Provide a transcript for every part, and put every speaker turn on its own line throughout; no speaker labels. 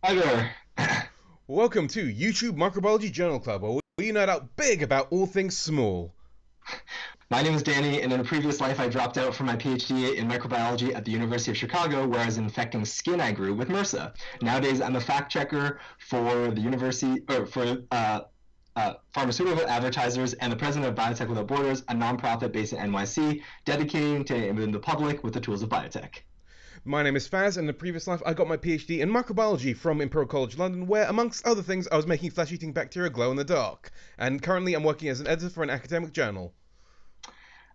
Hi there.
Welcome to YouTube Microbiology Journal Club, where we nerd out big about all things small.
My name is Danny, and in a previous life, I dropped out for my PhD in microbiology at the University of Chicago, where I was infecting skin I grew with MRSA. Nowadays, I'm a fact checker for the university, or for pharmaceutical advertisers, and the president of Biotech Without Borders, a nonprofit based in NYC, dedicating to enabling the public with the tools of biotech.
My name is Faz, and in the previous life, I got my PhD in microbiology from Imperial College London, where, amongst other things, I was making flesh-eating bacteria glow in the dark. And currently, I'm working as an editor for an academic journal.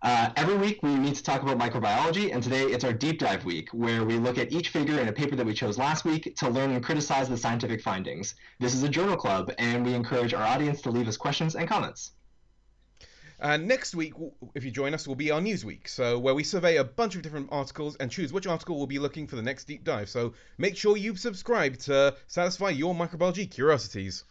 Every week we need to talk about microbiology, and today it's our deep dive week, where we look at each figure in a paper that we chose last week to learn and criticize the scientific findings. This is a journal club, and we encourage our audience to leave us questions and comments.
And next week, if you join us, will be our news week, so where we survey a bunch of different articles and choose which article we'll be looking for the next deep dive. So make sure you subscribe to satisfy your microbiology curiosities.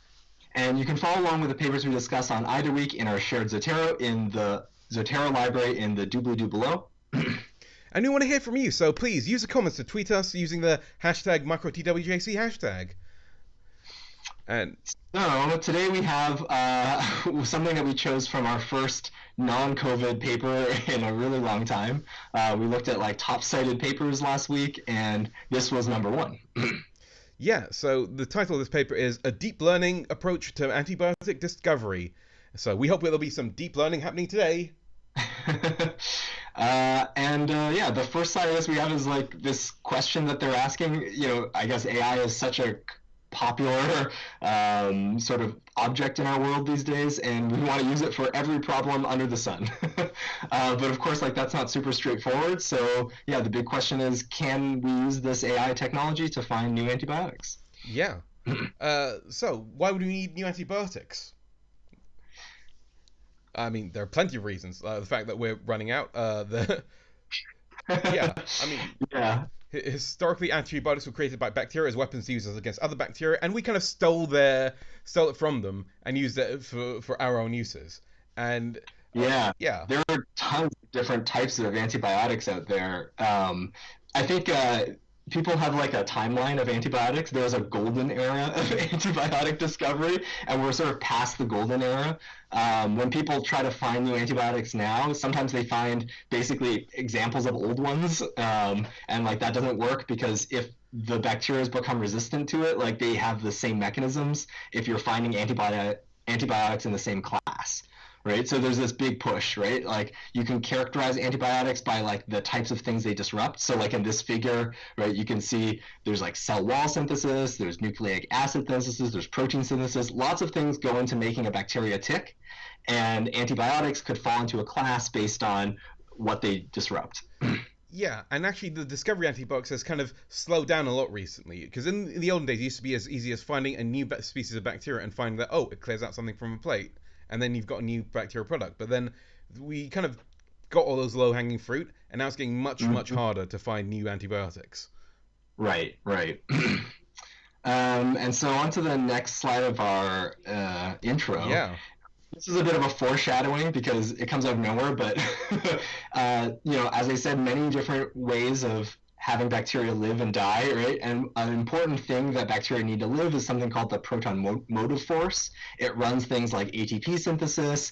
And you can follow along with the papers we discuss on either week in our shared Zotero in the Zotero library in the doobly-doo below.
And we want to hear from you, so please use the comments to tweet us using the hashtag MicroTWJC hashtag. And
So today we have something that we chose from our first non-COVID paper in a really long time. We looked at like top cited papers last week, and this was number one.
yeah, so the title of this paper is A Deep Learning Approach to Antibiotic Discovery. So we hope there'll be some deep learning happening today.
Yeah, the first side of this we have is like this question that they're asking. I guess AI is such a popular sort of object in our world these days, and we want to use it for every problem under the sun. But of course, like that's not super straightforward. So yeah, the big question is, can we use this AI technology to find new antibiotics?
Yeah. So why would we need new antibiotics? I mean, there are plenty of reasons. The fact that we're running out. Yeah. I mean,
Yeah.
historically, antibiotics were created by bacteria as weapons used against other bacteria, and we kind of stole it from them and used it for our own uses. And
Yeah,
yeah,
there are tons of different types of antibiotics out there. I think people have like a timeline of antibiotics. There's a golden era of antibiotic discovery, and we're sort of past the golden era. When people try to find new antibiotics now, sometimes they find basically examples of old ones, and like that doesn't work because if the bacteria has become resistant to it, like they have the same mechanisms. If you're finding antibiotics in the same class, right? So there's this big push, right? Like you can characterize antibiotics by like the types of things they disrupt. So like in this figure, right, you can see there's like cell wall synthesis, there's nucleic acid synthesis, there's protein synthesis. Lots of things go into making a bacteria tick, and antibiotics could fall into a class based on what they disrupt.
yeah, and actually, the discovery of antibiotics has kind of slowed down a lot recently. Because in the olden days, it used to be as easy as finding a new species of bacteria and finding that it clears out something from a plate, and then you've got a new bacterial product. But then we kind of got all those low hanging fruit, and now it's getting much
Mhm.
harder to find new antibiotics.
Right, right. And so on to the next slide of our intro.
Yeah.
This is a bit of a foreshadowing because it comes out of nowhere, but as I said, many different ways of having bacteria live and die, right? And an important thing that bacteria need to live is something called the proton motive force. It runs things like ATP synthesis,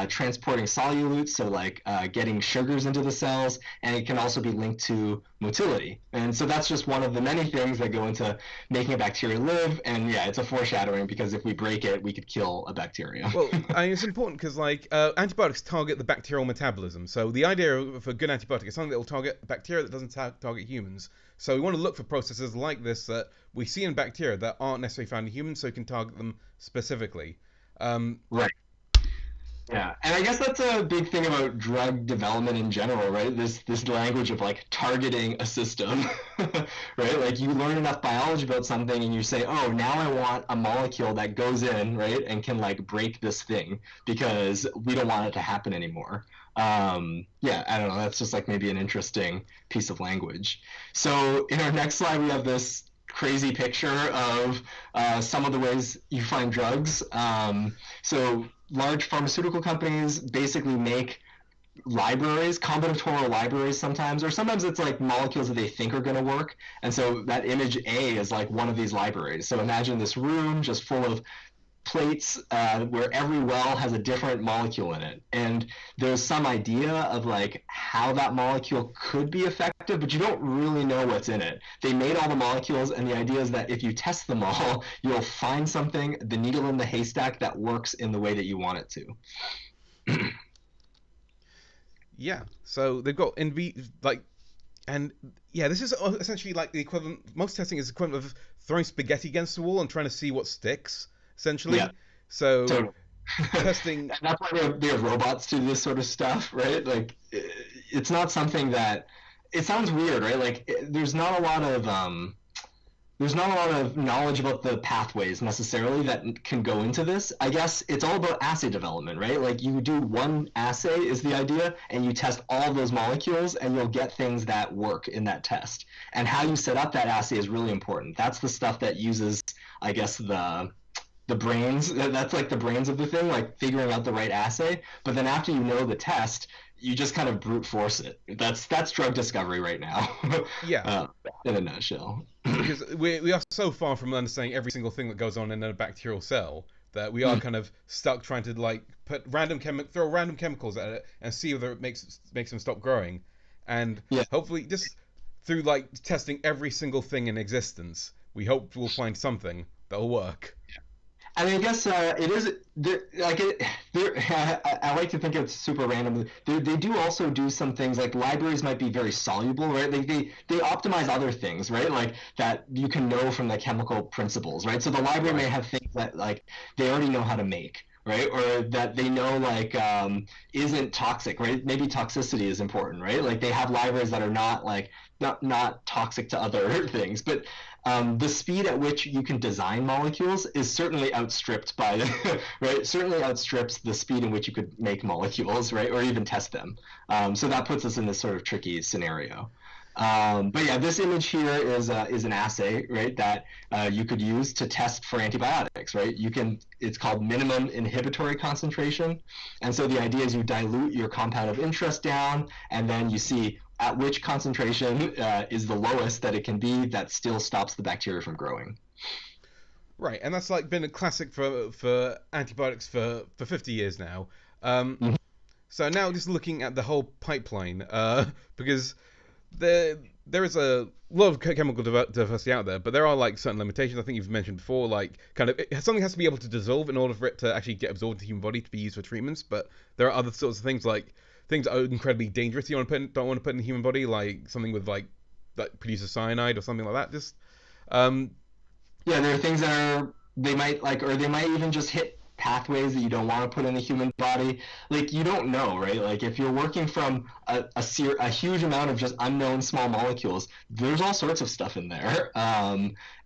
transporting solutes, so like getting sugars into the cells, and it can also be linked to motility. And so that's just one of the many things that go into making a bacteria live. And yeah, it's a foreshadowing because if we break it, we could kill a bacteria.
Well, I mean, it's important because like antibiotics target the bacterial metabolism. So the idea of a good antibiotic is something that will target bacteria that doesn't target humans. So we want to look for processes like this that we see in bacteria that aren't necessarily found in humans, so we can target them specifically. Um,
Right. Yeah, and I guess that's a big thing about drug development in general, right? This language of like targeting a system, right? Like you learn enough biology about something and you say, "Oh, now I want a molecule that goes in, right, and can like break this thing because we don't want it to happen anymore." Yeah, I don't know. That's just like maybe an interesting piece of language. So in our next slide, we have this crazy picture of some of the ways you find drugs. So large pharmaceutical companies basically make libraries, combinatorial libraries sometimes, or sometimes it's like molecules that they think are going to work. And so that image A is like one of these libraries. So imagine this room just full of plates where every well has a different molecule in it. And there's some idea of like how that molecule could be effective, but you don't really know what's in it. They made all the molecules, and the idea is that if you test them all, you'll find something, the needle in the haystack, that works in the way that you want it to.
Yeah. So they've got like, and yeah, this is essentially like the equivalent. Most testing is equivalent of throwing spaghetti against the wall and trying to see what sticks.
Yeah,
Essentially, so
totally. And
testing.
that's why they have robots do this sort of stuff, right? Like, it's not something that it sounds weird, right? Like, there's not a lot of knowledge about the pathways necessarily that can go into this. I guess it's all about assay development, right? Like you do one assay is the idea, and you test all those molecules, and you'll get things that work in that test. And how you set up that assay is really important. That's the stuff that uses, I guess, the brains. That's like the brains of the thing, like figuring out the right assay. But then after you know the test, you just kind of brute force it. That's drug discovery right now,
Yeah,
uh, in a nutshell.
because we are so far from understanding every single thing that goes on in a bacterial cell that we are kind of stuck trying to like throw random chemicals at it and see whether it makes them stop growing, and
Yeah,
hopefully just through like testing every single thing in existence, we hope we'll find something that'll work.
I mean, I guess it is like it. I like to think it's super random. They do also do some things like libraries might be very soluble, right? They optimize other things, right? Like that you can know from the chemical principles, right? So the library may
Right.
have things that like they already know how to make, right? Or that they know like isn't toxic, right? Maybe toxicity is important, right? Like they have libraries that are not like not toxic to other things, but the speed at which you can design molecules is certainly outstripped by right, certainly outstrips the speed in which you could make molecules, right, or even test them. So that puts us in this sort of tricky scenario. But yeah, this image here is an assay, right, that you could use to test for antibiotics, right? It's called minimum inhibitory concentration, and so the idea is you dilute your compound of interest down, and then you see at which concentration is the lowest that it can be that still stops the bacteria from growing.
Right, and that's like been a classic for antibiotics for 50 years now. Um,
Mhm.
so now just looking at the whole pipeline, because there there is a lot of chemical diversity out there, but there are like certain limitations. I think you've mentioned before, like kind of something has to be able to dissolve in order for it to actually get absorbed into the human body to be used for treatments. But there are other sorts of things like things that are incredibly dangerous. You don't want to put in the human body, like something with like that produces cyanide or something like that. Just um,
Yeah, there are things that are they might like, or they might even just hit pathways that you don't want to put in the human body. Like you don't know, right? Like if you're working from a huge amount of just unknown small molecules, there's all sorts of stuff in there.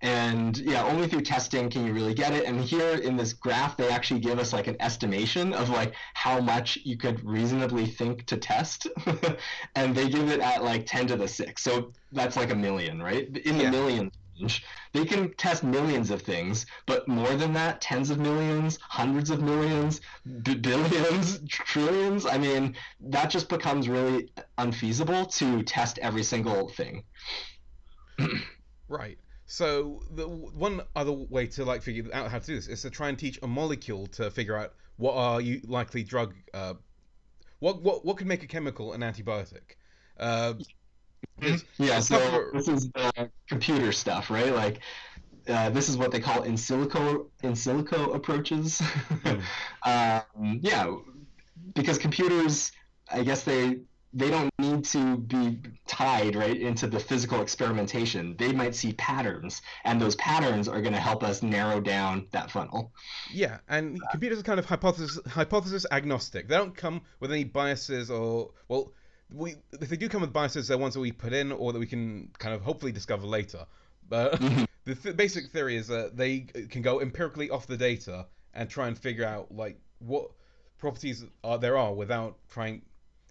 And yeah, only through testing can you really get it. And here in this graph, they actually give us like an estimation of like how much you could reasonably think to test, and they give it at like 10 to the six. So that's like a million, right? In the
yeah,
million range. They can test millions of things, but more than that, tens of millions, hundreds of millions, billions, trillions. I mean, that just becomes really unfeasible to test every single thing.
right. So the one other way to like figure out how to do this is to try and teach a molecule to figure out what are you likely drug what could make a chemical an antibiotic. Because
Yeah,
it's tough
so
for
this is the computer stuff, right? Like this is what they call in silico approaches.
mm,
Yeah, because computers, I guess they don't need to be tied right into the physical experimentation. They might see patterns, and those patterns are going to help us narrow down that funnel.
yeah, and computers are kind of hypothesis agnostic. They don't come with any biases or well, we if they do come with biases, they're ones that we put in or that we can kind of hopefully discover later. But
Mhm.
the basic theory is that they can go empirically off the data and try and figure out like what properties there are without trying,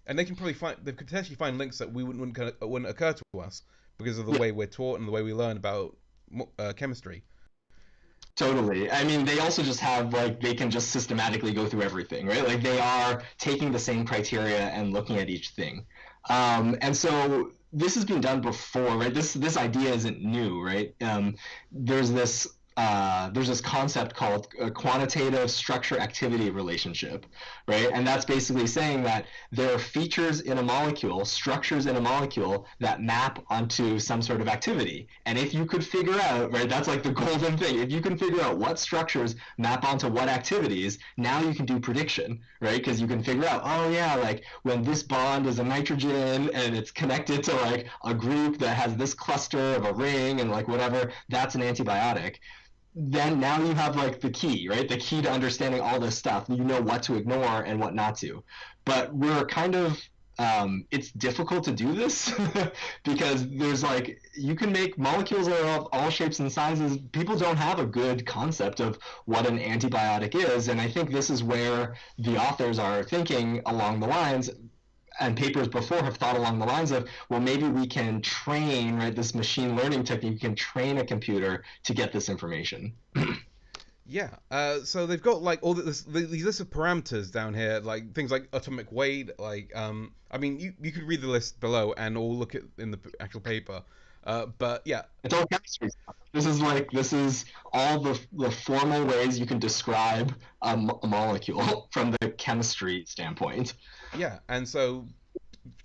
and they could potentially find links that we wouldn't occur to us because of the
Yeah,
way we're taught and the way we learn about chemistry.
Totally. I mean, they also just have like they can just systematically go through everything, right? Like they are taking the same criteria and looking at each thing. And so this has been done before, right? This idea isn't new, right? There's this there's this concept called a quantitative structure activity relationship, right? And that's basically saying that there are features in a molecule, structures in a molecule that map onto some sort of activity. And if you could figure out, right, that's like the golden thing. If you can figure out what structures map onto what activities, now you can do prediction, right? Because you can figure out, oh yeah, like when this bond is a nitrogen and it's connected to like a group that has this cluster of a ring and like whatever, that's an antibiotic. Then now you have like the key, right? The key to understanding all this stuff. You know what to ignore and what not to. But we're kind of it's difficult to do this because there's like you can make molecules of all shapes and sizes. People don't have a good concept of what an antibiotic is, and I think this is where the authors are thinking along the lines and papers before have thought along the lines of, well, maybe we can train, right, this machine learning technique can train a computer to get this information.
Yeah. So they've got like all these list of parameters down here, like things like atomic weight. Like, I mean, you could read the list below and all look at in the actual paper. But yeah,
It's all chemistry stuff. This is all the formal ways you can describe a molecule from the chemistry standpoint.
yeah. And so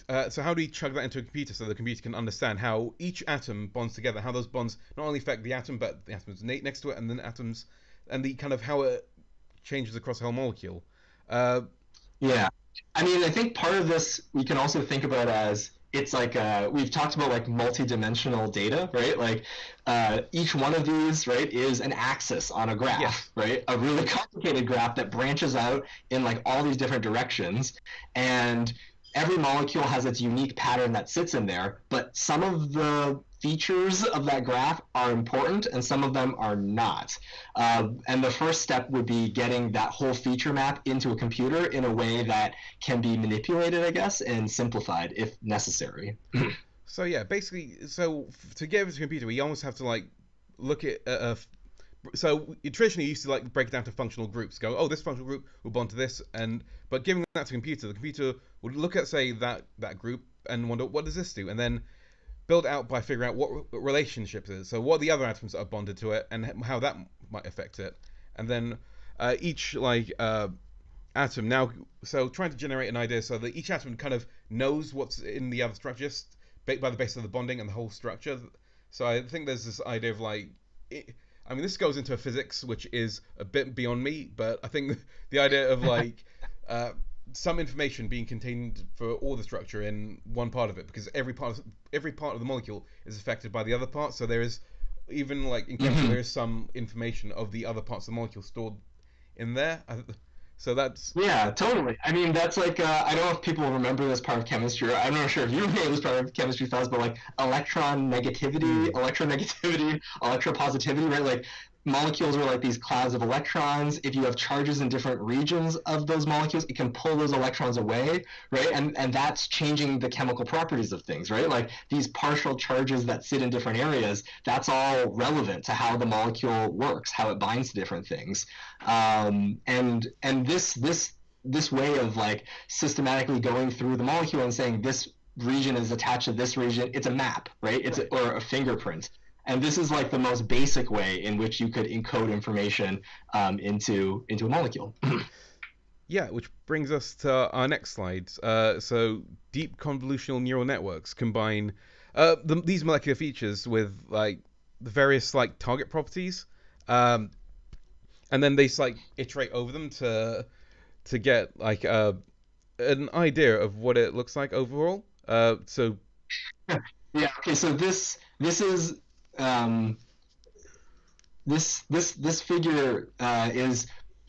how do you chug that into a computer so the computer can understand how each atom bonds together, how those bonds not only affect the atom but the atoms next to it, and then atoms, and the kind of how it changes across the whole molecule. Uh,
Yeah. I mean, I think part of this we can also think about as it's like we've talked about like multi-dimensional data, right? Like each one of these, right, is an axis on a graph,
yes.
right? A really complicated graph that branches out in like all these different directions, and every molecule has its unique pattern that sits in there. But some of the features of that graph are important, and some of them are not. And the first step would be getting that whole feature map into a computer in a way that can be manipulated, I guess, and simplified if necessary.
So yeah, basically, to get it to a computer, we almost have to like look at so traditionally you used to like break it down to functional groups. Go, oh, this functional group will bond to this, and but giving that to a computer, the computer would look at say that group and wonder what does this do, and then build out by figuring out what relationships is. So what are the other atoms that are bonded to it, and how that might affect it, and then each atom now. So trying to generate an idea so that each atom kind of knows what's in the other structure just by the basis of the bonding and the whole structure. So I think there's this idea of like. I mean, this goes into physics, which is a bit beyond me, but I think the idea of like uh, some information being contained for all the structure in one part of it, because every part of the molecule is affected by the other part. So there is even like in chemistry, there is some information of the other parts of the molecule stored in there. So that's
Yeah, totally. I mean, that's like I don't know if people remember this part of chemistry. I'm not sure if you remember this part of chemistry class, but like
mm,
electronegativity, electropositivity, right? Like molecules are like these clouds of electrons. If you have charges in different regions of those molecules, it can pull those electrons away, right? And that's changing the chemical properties of things, right? Like these partial charges that sit in different areas, that's all relevant to how the molecule works, how it binds to different things. And this way of like systematically going through the molecule and saying this region is attached to this region, it's a map, right?
right.
Or a fingerprint. And this is like the most basic way in which you could encode information into a molecule.
Yeah, which brings us to our next slide. So deep convolutional neural networks combine these molecular features with like the various like target properties, um, and then they like iterate over them to get like an idea of what it looks like overall. So
Yeah. Okay. So this is um, this figure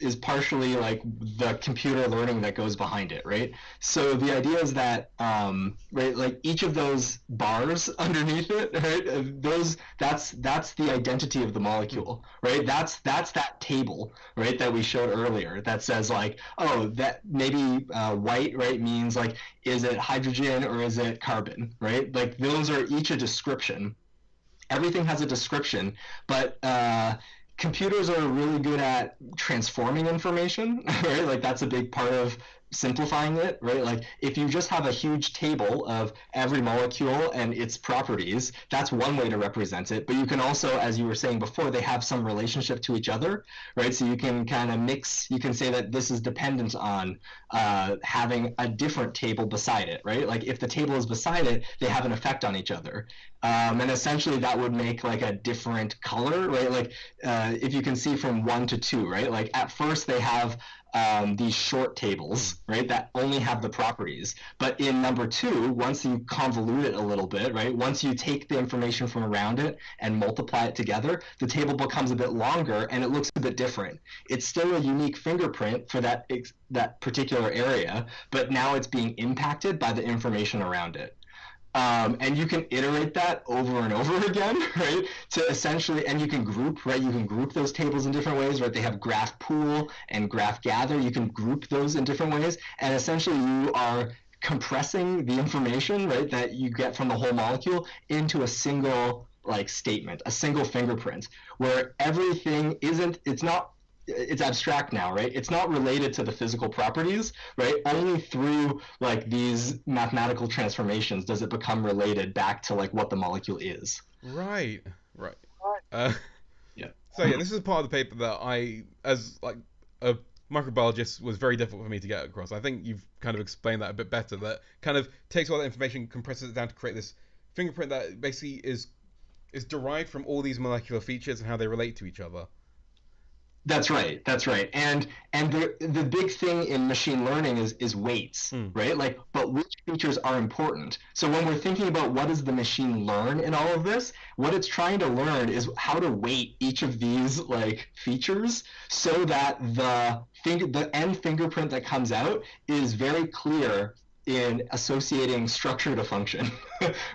is partially like the computer learning that goes behind it, right? So the idea is that right, like each of those bars underneath it, right? Those that's the identity of the molecule, right? That's that table, right, that we showed earlier that says like, oh, that maybe white, right, means like is it hydrogen or is it carbon, right? Like those are each a description. Everything has a description, but computers are really good at transforming information, right? Like that's a big part of simplifying it, right? Like if you just have a huge table of every molecule and its properties, that's one way to represent it. But you can also, as you were saying before, they have some relationship to each other, right? So you can kind of mix, you can say that this is dependent on having a different table beside it, right? Like if the table is beside it, they have an effect on each other. And essentially that would make like a different color, right? Like if you can see from 1 to 2, right? Like at first they have these short
Mm.
tables, right, that only have the properties. But in number 2, once you convolute it a little bit, right, once you take the information from around it and multiply it together, the table becomes a bit longer and it looks a bit different. It's still a unique fingerprint for that particular area, but now it's being impacted by the information around it. And you can iterate that over and over again, right? To essentially, and you can group, right? You can group those tables in different ways, right? They have graph pool and graph gather. You can group those in different ways, and essentially you are compressing the information, right, that you get from the whole molecule into a single like statement, a single fingerprint, where everything isn't, it's not, it's abstract now, right? It's not related to the physical properties, right? Only through like these mathematical transformations does it become related back to like what the molecule is.
Right, right. Uh,
Yeah.
so yeah, this is a part of the paper that I, as like a microbiologist, was very difficult for me to get across. I think you've kind of explained that a bit better. That kind of takes all that information, compresses it down to create this fingerprint that basically is derived from all these molecular features and how they relate to each other.
That's right. That's right. And the big thing in machine learning is weights,
Hmm.
right? Like, but which features are important? So when we're thinking about what does the machine learn in all of this, what it's trying to learn is how to weight each of these like features so that the end fingerprint that comes out is very clear in associating structure to function.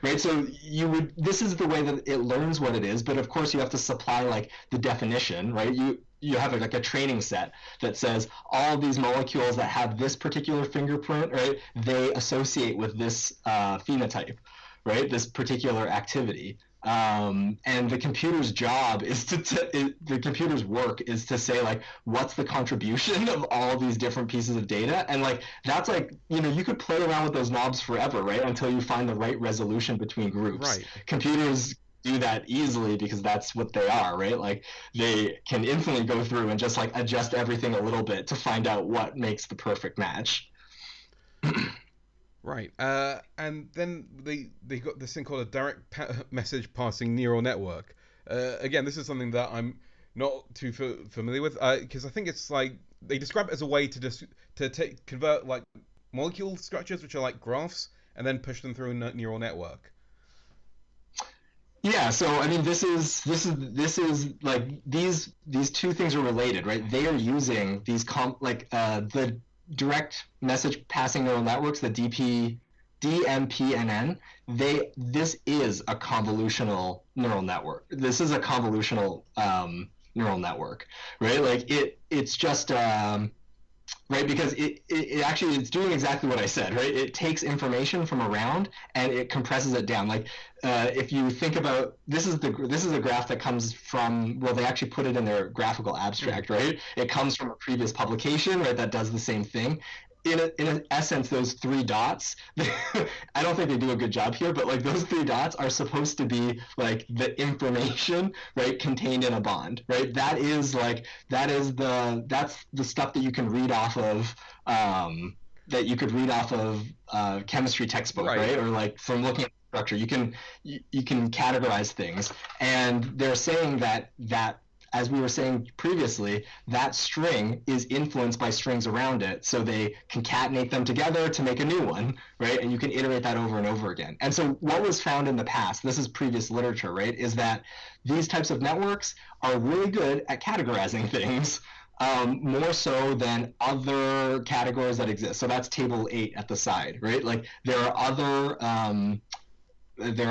Right? So you would, this is the way that it learns what it is, but of course you have to supply like the definition, right? You have like a training set that says all of these molecules that have this particular fingerprint, right, they associate with this phenotype, right, this particular activity. And the computer's job is the computer's work is to say like what's the contribution of all these different pieces of data, and like that's like, you know, you could play around with those knobs forever, right, until you find the right resolution between groups.
Right.
Computers do that easily because that's what they are, right? Like they can instantly go through and just like adjust everything a little bit to find out what makes the perfect match.
Right. And then they got this thing called a direct message passing neural network. Again, this is something that I'm not too familiar with because I think it's like they describe it as a way to just to take convert like molecule structures, which are like graphs, and then push them through a neural network.
Yeah, so I mean this is like these two things are related, right? They are using these the direct message passing neural networks, the DMPNN. This is a convolutional neural network. This is a convolutional neural network, right? Like it's just right, because it actually it's doing exactly what I said, right? It takes information from around and it compresses it down. Like if you think about, this is a graph that comes from, well, they actually put it in their graphical
Mm.
abstract, right? It comes from a previous publication, right, that does the same thing. In essence, those 3 dots, I don't think they do a good job here, but like those 3 dots are supposed to be like the information, right, contained in a bond, right? That's the stuff that you can read off of, that you could read off of chemistry textbook,
Right.
right? Or like from looking at structure, you can categorize things, and they're saying that as we were saying previously, that string is influenced by strings around it, so they concatenate them together to make a new one, right? And you can iterate that over and over again. And so what was found in the past, this is previous literature, right, is that these types of networks are really good at categorizing things, more so than other categories that exist. So that's table 8 at the side, right? Like there are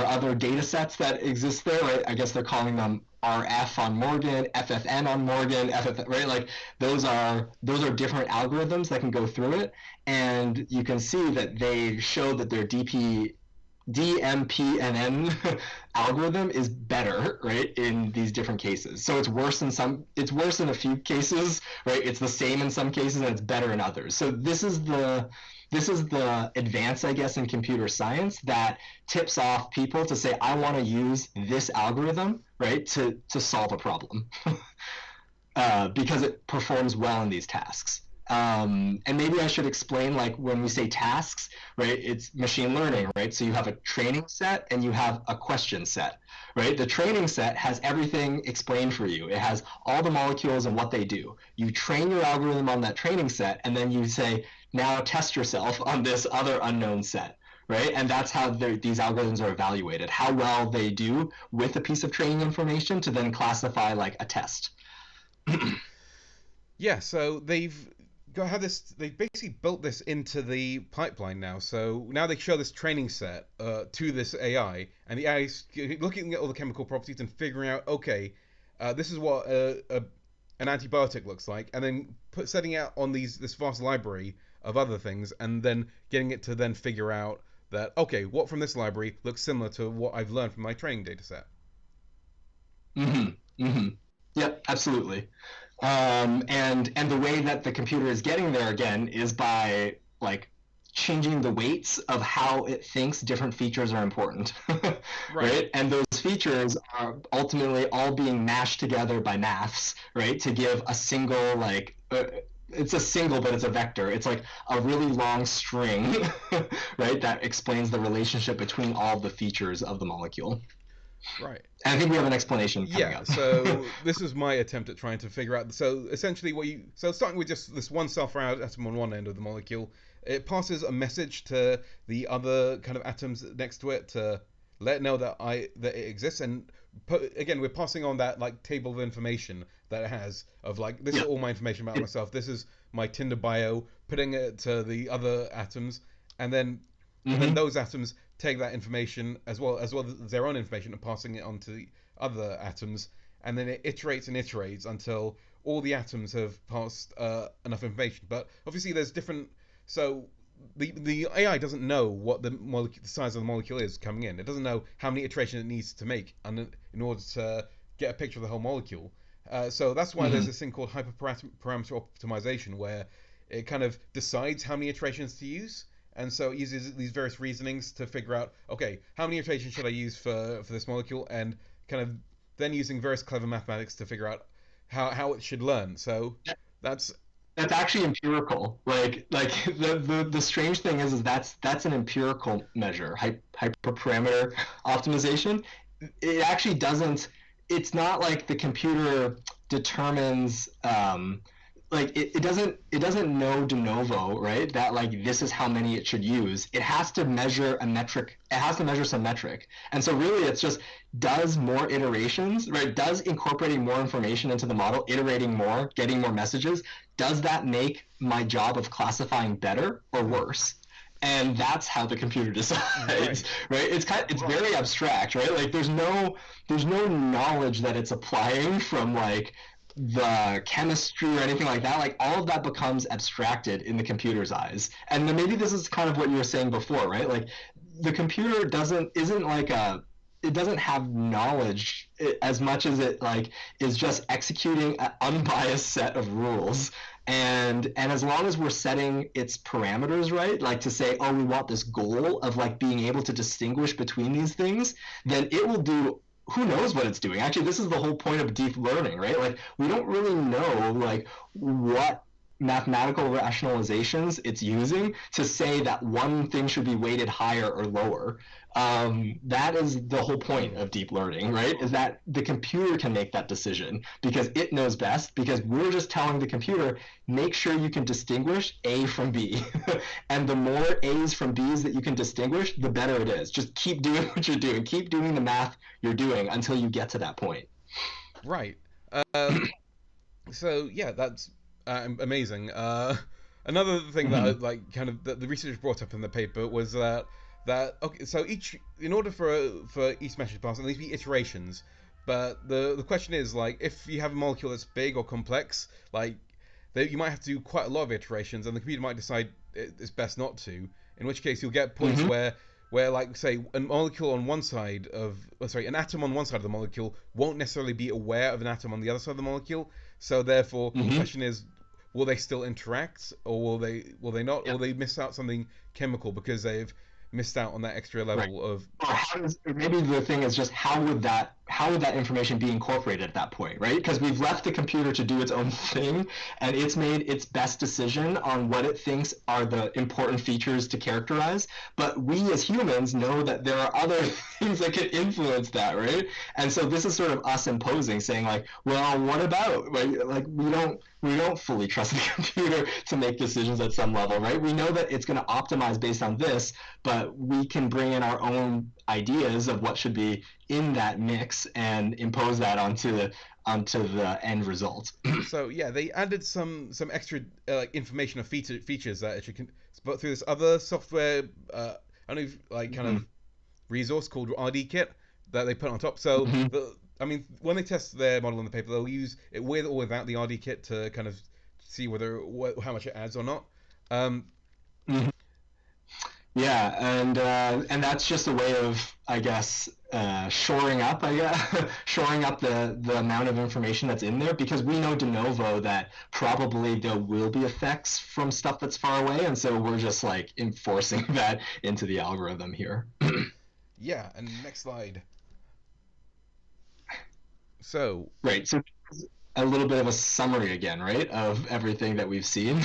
other data sets that exist there, right? I guess they're calling them RF on Morgan, FFN on Morgan, FF, right? Like those are different algorithms that can go through it, and you can see that they show that their DMPNN algorithm is better, right, in these different cases. So it's worse in a few cases, right? It's the same in some cases and it's better in others. So this is the advance, I guess, in computer science that tips off people to say, I want to use this algorithm, right, to solve a problem. Because it performs well in these tasks. And maybe I should explain, like, when we say tasks, right, it's machine learning, right? So you have a training set and you have a question set, right? The training set has everything explained for you. It has all the molecules and what they do. You train your algorithm on that training set, and then you say, now test yourself on this other unknown set, right? And that's how these algorithms are evaluated, how well they do with a piece of training information to then classify like a test.
Yeah, so they've got how this. They basically built this into the pipeline now. So now they show this training set to this AI, and the AI is looking at all the chemical properties and figuring out, okay, this is what an antibiotic looks like, and then setting out on this vast library of other things, and then getting it to then figure out that, okay, what from this library looks similar to what I've learned from my training data set.
Mm-hmm. Mm-hmm. Yep, absolutely. And the way that the computer is getting there again is by like changing the weights of how it thinks different features are important,
Right.
right? And those features are ultimately all being mashed together by maths, right, to give a single it's a single, but it's a vector. It's like a really long string, right, that explains the relationship between all the features of the molecule.
Right.
And I think we have an explanation coming
Yeah,
up.
so this was my attempt at trying to figure out. So essentially, starting with just this one sulfur atom on one end of the molecule, it passes a message to the other kind of atoms next to it to let it know that it exists. And again, we're passing on that like table of information that it has of like this is
Yeah.
all my information about myself. This is my Tinder bio, putting it to the other atoms, and then
Mm-hmm.
those atoms take that information as well as their own information and passing it on to the other atoms, and then it iterates and iterates until all the atoms have passed enough information. But obviously, there's different. So the AI doesn't know what the size of the molecule is coming in. It doesn't know how many iterations it needs to make in order to get a picture of the whole molecule. So that's why there's
Mm-hmm.
this thing called hyperparameter optimization, where it kind of decides how many iterations to use, and so it uses these various reasonings to figure out, okay, how many iterations should I use for this molecule, and kind of then using various clever mathematics to figure out how it should learn. So that's
That's actually empirical. Like the strange thing is that's an empirical measure. Hyperparameter optimization. It actually doesn't. It's not like the computer determines. Like it doesn't know de novo, right, that like this is how many it should use. It has to measure a metric. It has to measure some metric, and so really it's just does more iterations, right, does incorporating more information into the model, iterating more, getting more messages, does that make my job of classifying better or worse? And that's how the computer decides,
right.
right? It's very abstract, right? Like there's no knowledge that it's applying from like the chemistry or anything like that. Like all of that becomes abstracted in the computer's eyes. And then maybe this is kind of what you were saying before, right? Like the computer doesn't isn't like a it doesn't have knowledge as much as it like is just executing an unbiased set of rules. And as long as we're setting its parameters right, like to say, oh, we want this goal of like being able to distinguish between these things, then it will do who knows what it's doing. Actually, this is the whole point of deep learning, right? Like we don't really know like what mathematical rationalizations it's using to say that one thing should be weighted higher or lower. That is the whole point of deep learning, right? Is that the computer can make that decision because it knows best, because we're just telling the computer, make sure you can distinguish A from B. And the more A's from B's that you can distinguish, the better it is. Just keep doing what you're doing. Keep doing the math you're doing until you get to that point.
Right. So yeah, that's amazing. Another thing that I,
Mm-hmm.
like kind of that the researchers brought up in the paper was that okay, so each in order for each message pass, there needs to be iterations. But the question is like if you have a molecule that's big or complex, like you might have to do quite a lot of iterations, and the computer might decide it's best not to. In which case, you'll get points
Mm-hmm.
where where like say a molecule on one side of sorry, an atom on one side of the molecule won't necessarily be aware of an atom on the other side of the molecule. So therefore, the
Mm-hmm.
question is, will they still interact, or will they not, or will they miss out something chemical because they've missed out on that extra
Right.
level of
Or how does, or maybe the thing is just how would that information be incorporated at that point, right? Because we've left the computer to do its own thing, and it's made its best decision on what it thinks are the important features to characterize. But we as humans know that there are other things that can influence that, right? And so this is sort of us imposing, saying like, well, what about, right? Like we don't fully trust the computer to make decisions at some level, right? We know that it's going to optimize based on this, but we can bring in our own ideas of what should be in that mix and impose that onto the end result.
So yeah, they added some extra like information or features that you can but through this other software I don't know if, like kind
Mm-hmm.
of resource called RDKit that they put on top. So
Mm-hmm.
I mean when they test their model on the paper, they'll use it with or without the RDKit to kind of see whether how much it adds or not. Um,
Mm-hmm. Yeah, and that's just a way of, I guess, shoring up, I guess, shoring up the amount of information that's in there, because we know de novo that probably there will be effects from stuff that's far away, and so we're just like enforcing that into the algorithm here.
yeah, and next slide. So
Right. So a little bit of a summary again, right, of everything that we've seen.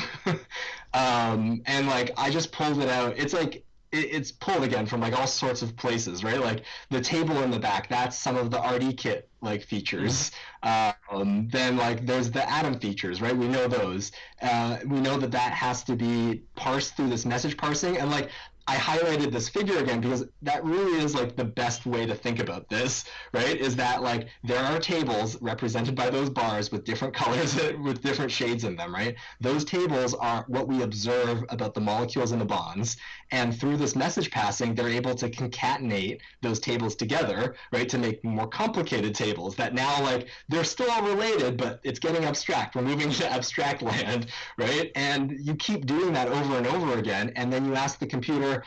And like I just pulled it out. It's like it's pulled again from like all sorts of places, right? Like the table in the back, that's some of the RD kit like features. Then like there's the atom features, right? We know those. We know that that has to be parsed through this message parsing, and like I highlighted this figure again because that really is like the best way to think about this, right? Is that like there are tables represented by those bars with different colors, with different shades in them, right? Those tables are what we observe about the molecules and the bonds. And through this message passing, they're able to concatenate those tables together, right, to make more complicated tables that now, like, they're still all related, but it's getting abstract. We're moving to abstract land, right? And you keep doing that over and over again. And then you ask the computer,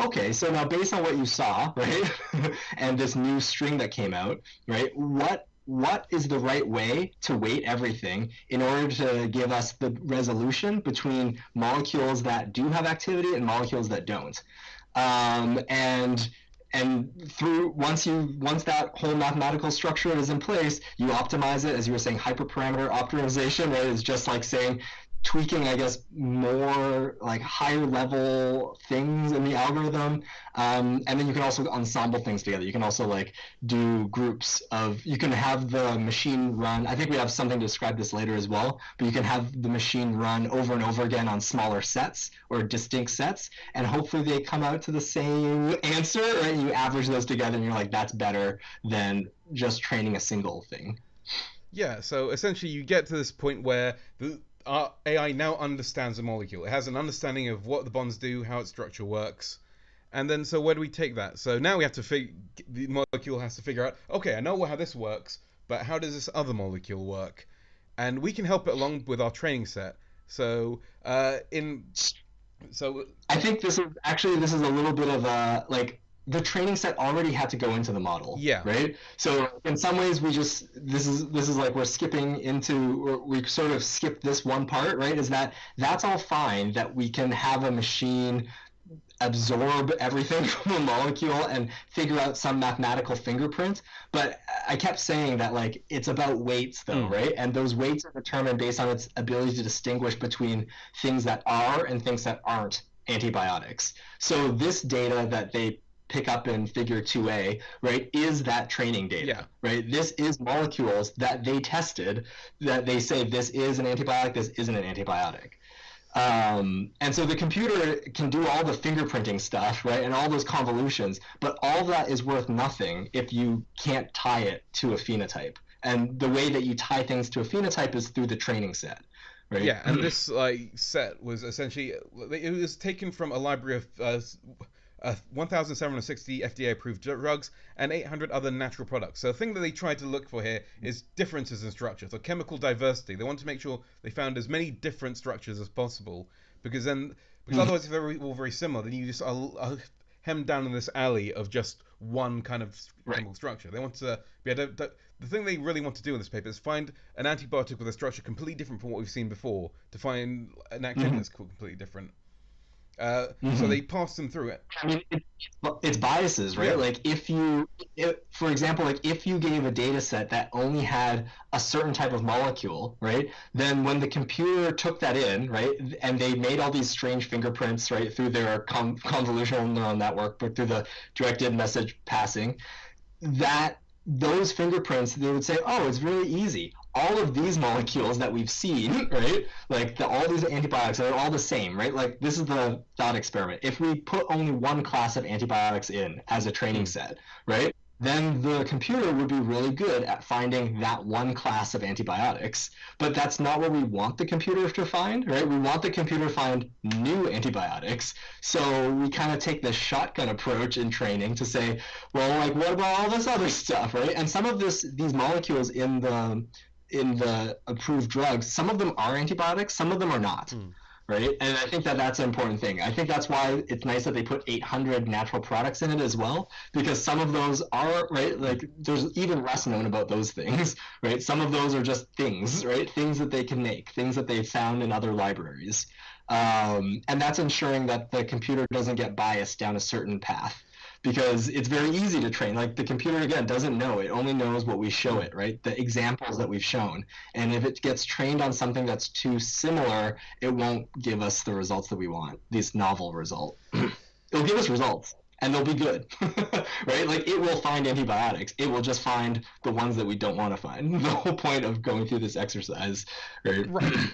okay, so now based on what you saw, right, and this new string that came out, right, what is the right way to weight everything in order to give us the resolution between molecules that do have activity and molecules that don't? And through once that whole mathematical structure is in place, you optimize it, as you were saying, hyperparameter optimization, right? Is just like saying tweaking, I guess, more like higher level things in the algorithm. And then you can also ensemble things together. You can also like do groups of, you can have the machine run. I think we have something to describe this later as well, but you can have the machine run over and over again on smaller sets or distinct sets, and hopefully they come out to the same answer, right? You average those together and you're like, that's better than just training a single thing.
yeah, so essentially you get to this point where the our AI now understands the molecule. It has an understanding of what the bonds do, how its structure works, and then so where do we take that? So now we have to the molecule has to figure out. Okay, I know how this works, but how does this other molecule work? And we can help it along with our training set. So in so
I think this is a little bit of a like the training set already had to go into the model,
yeah,
right? So in some ways we just this is like we're skipping into, or we sort of skip this one part, right? Is that that's all fine that we can have a machine absorb everything from a molecule and figure out some mathematical fingerprint. But I kept saying that like it's about weights though,
mm,
right? And those weights are determined based on its ability to distinguish between things that are and things that aren't antibiotics. So this data that they pick up in figure 2a, right, is that training
yeah,
data, right? This is molecules that they tested, that they say this is an antibiotic, this isn't an antibiotic. And so the computer can do all the fingerprinting stuff, right, and all those convolutions, but all that is worth nothing if you can't tie it to a phenotype. And the way that you tie things to a phenotype is through the training set, right?
yeah. And this like set was essentially it was taken from a library of 1,760 FDA approved drugs and 800 other natural products. So the thing that they tried to look for here is differences in structure, so chemical diversity. They want to make sure they found as many different structures as possible, because otherwise if they're all very similar, then you just hemmed down in this alley of just one kind of
Right.
chemical structure. They want to be able to, the thing they really want to do in this paper is find an antibiotic with a structure completely different from what we've seen before to find an activity
Hmm.
that's completely different. So
Hmm.
they pass them through it.
I mean, it's biases, right?
Yeah.
Like for example, like if you gave a data set that only had a certain type of molecule, right? Then when the computer took that in, right, and they made all these strange fingerprints, right, through their convolutional neural network, but through the directed message passing, that those fingerprints, they would say, oh, it's really easy. All of these molecules that we've seen, right? Like all these antibiotics are all the same, right? Like this is the thought experiment. If we put only one class of antibiotics in as a training
Hmm.
set, right? Then the computer would be really good at finding that one class of antibiotics. But that's not what we want the computer to find, right? We want the computer to find new antibiotics. So we kind of take this shotgun approach in training to say, well, like what about all this other stuff, right? And some of these molecules in the approved drugs, some of them are antibiotics, some of them are not,
Hmm.
right? And I think that that's an important thing. I think that's why it's nice that they put 800 natural products in it as well, because some of those are, right,
Hmm.
like there's even less known about those things, right? Some of those are just things, right? Things that they can make, things that they found in other libraries. And that's ensuring that the computer doesn't get biased down a certain path, because it's very easy to train. Like the computer, again, doesn't know. It only knows what we show
Hmm.
it, right? The examples that we've shown. And if it gets trained on something that's too similar, it won't give us the results that we want, this novel result. It'll give us results, and they'll be good, right? Like it will find antibiotics. It will just find the ones that we don't want to find. The whole point of going through this exercise, right?
Right.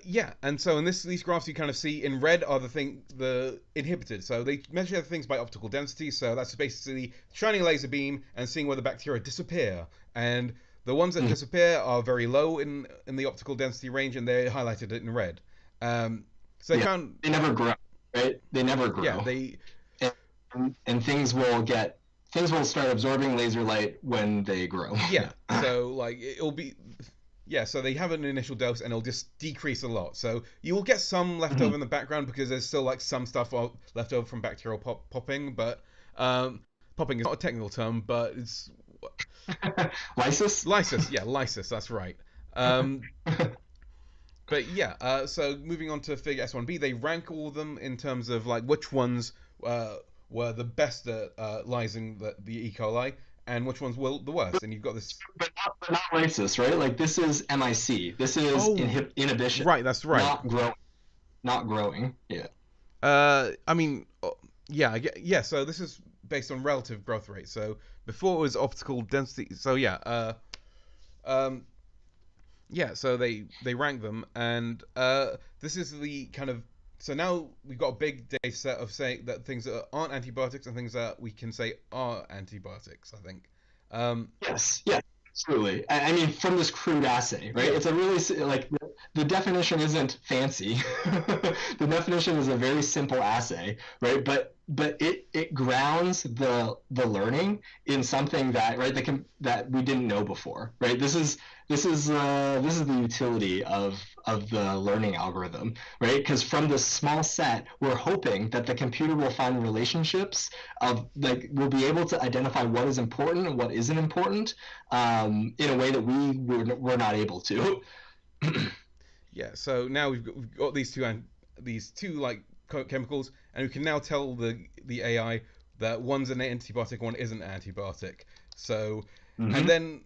Yeah, and so in these graphs you kind of see in red are the inhibited. So they measure things by optical density. So that's basically shining a laser beam and seeing where the bacteria disappear. And the ones that disappear are very low in the optical density range, and they're highlighted in red. So they
Yeah,
found,
they never grow, right? They never
yeah,
grow,
they
and things will start absorbing laser light when they grow.
yeah. So like it'll be yeah, so they have an initial dose and it'll just decrease a lot. So you will get some left over in the background because there's still like some stuff left over from bacterial popping, but um, popping is not a technical term, but it's
Lysis.
lysis. Yeah, lysis. That's right. Um, but yeah, so moving on to figure S1b, they rank all of them in terms of like which ones uh, were the best at lysing the E. coli and which ones were the worst. And you've got this.
But not lysis, right? Like this is MIC. This is
Oh,
inhibition,
right. That's right.
not growing. Not growing. Yeah.
I mean, yeah, yeah. So this is based on relative growth rate. So before it was optical density. So yeah, um, yeah. So they rank them, and this is the kind of. So now we've got a big data set of saying that things that aren't antibiotics and things that we can say are antibiotics. I think. Um,
Yes. Yeah. Absolutely. I mean, from this crude assay, right?
yeah.
It's a really like the definition isn't fancy. The definition is a very simple assay, right? But it grounds the learning in something that right that we didn't know before, right? This is the utility of the learning algorithm, right? Because from this small set, we're hoping that the computer will find relationships of like we'll be able to identify what is important and what isn't important in a way that were not able to.
Yeah. So now we've got these two like chemicals, and we can now tell the AI that one's an antibiotic, one isn't an antibiotic. So, and
Mm-hmm.
then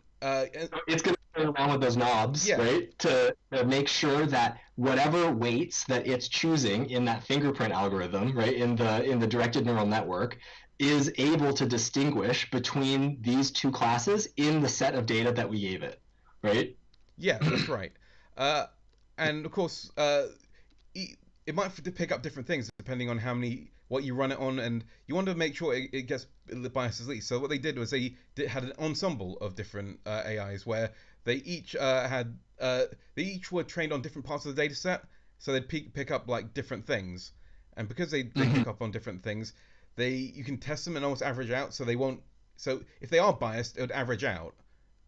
It's going to play around with those knobs,
yeah,
right, to make sure that whatever weights that it's choosing in that fingerprint algorithm, right, in the directed neural network, is able to distinguish between these two classes in the set of data that we gave it, right?
yeah, that's right. Uh, and of course, it might pick up different things depending on how many what you run it on, and you want to make sure it gets the biases least. So what they did was had an ensemble of different AIs where they each they each were trained on different parts of the data set, so they'd pick up like different things, and because they
Mm-hmm.
pick up on different things, you can test them and almost average out, so they won't. So if they are biased, it would average out,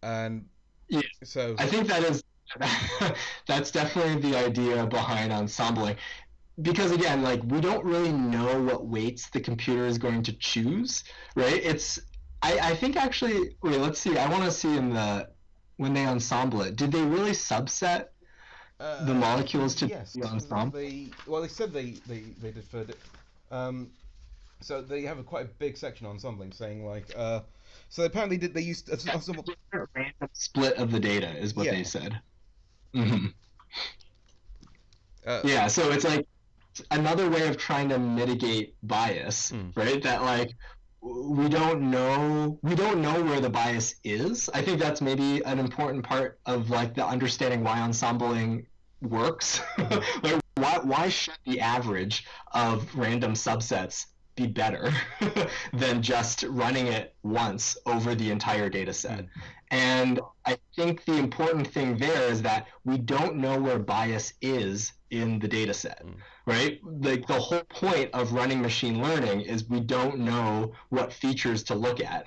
and
Yeah,
so
I think that is that's definitely the idea behind ensembling. because again, like we don't really know what weights the computer is going to choose, right? I think actually, wait, let's see. I want to see in the when they ensemble it, did they really subset the molecules to
Yes,
the
because
ensemble?
they said they deferred it. Um, so they have a quite a big section on ensembling, saying like so apparently did they used ensemble.
Different random split of the data is what they
Yeah.
said. Hmm.
Uh,
Yeah, so it's like another way of trying to mitigate bias,
hmm,
right? That like we don't know where the bias is. I think that's maybe an important part of like the understanding why ensembling works.
hmm,
Like why should the average of random subsets be better than just running it once over the entire data
hmm,
set? And I think the important thing there is that we don't know where bias is in the data set,
hmm.
right? Like the whole point of running machine learning is we don't know what features to look at.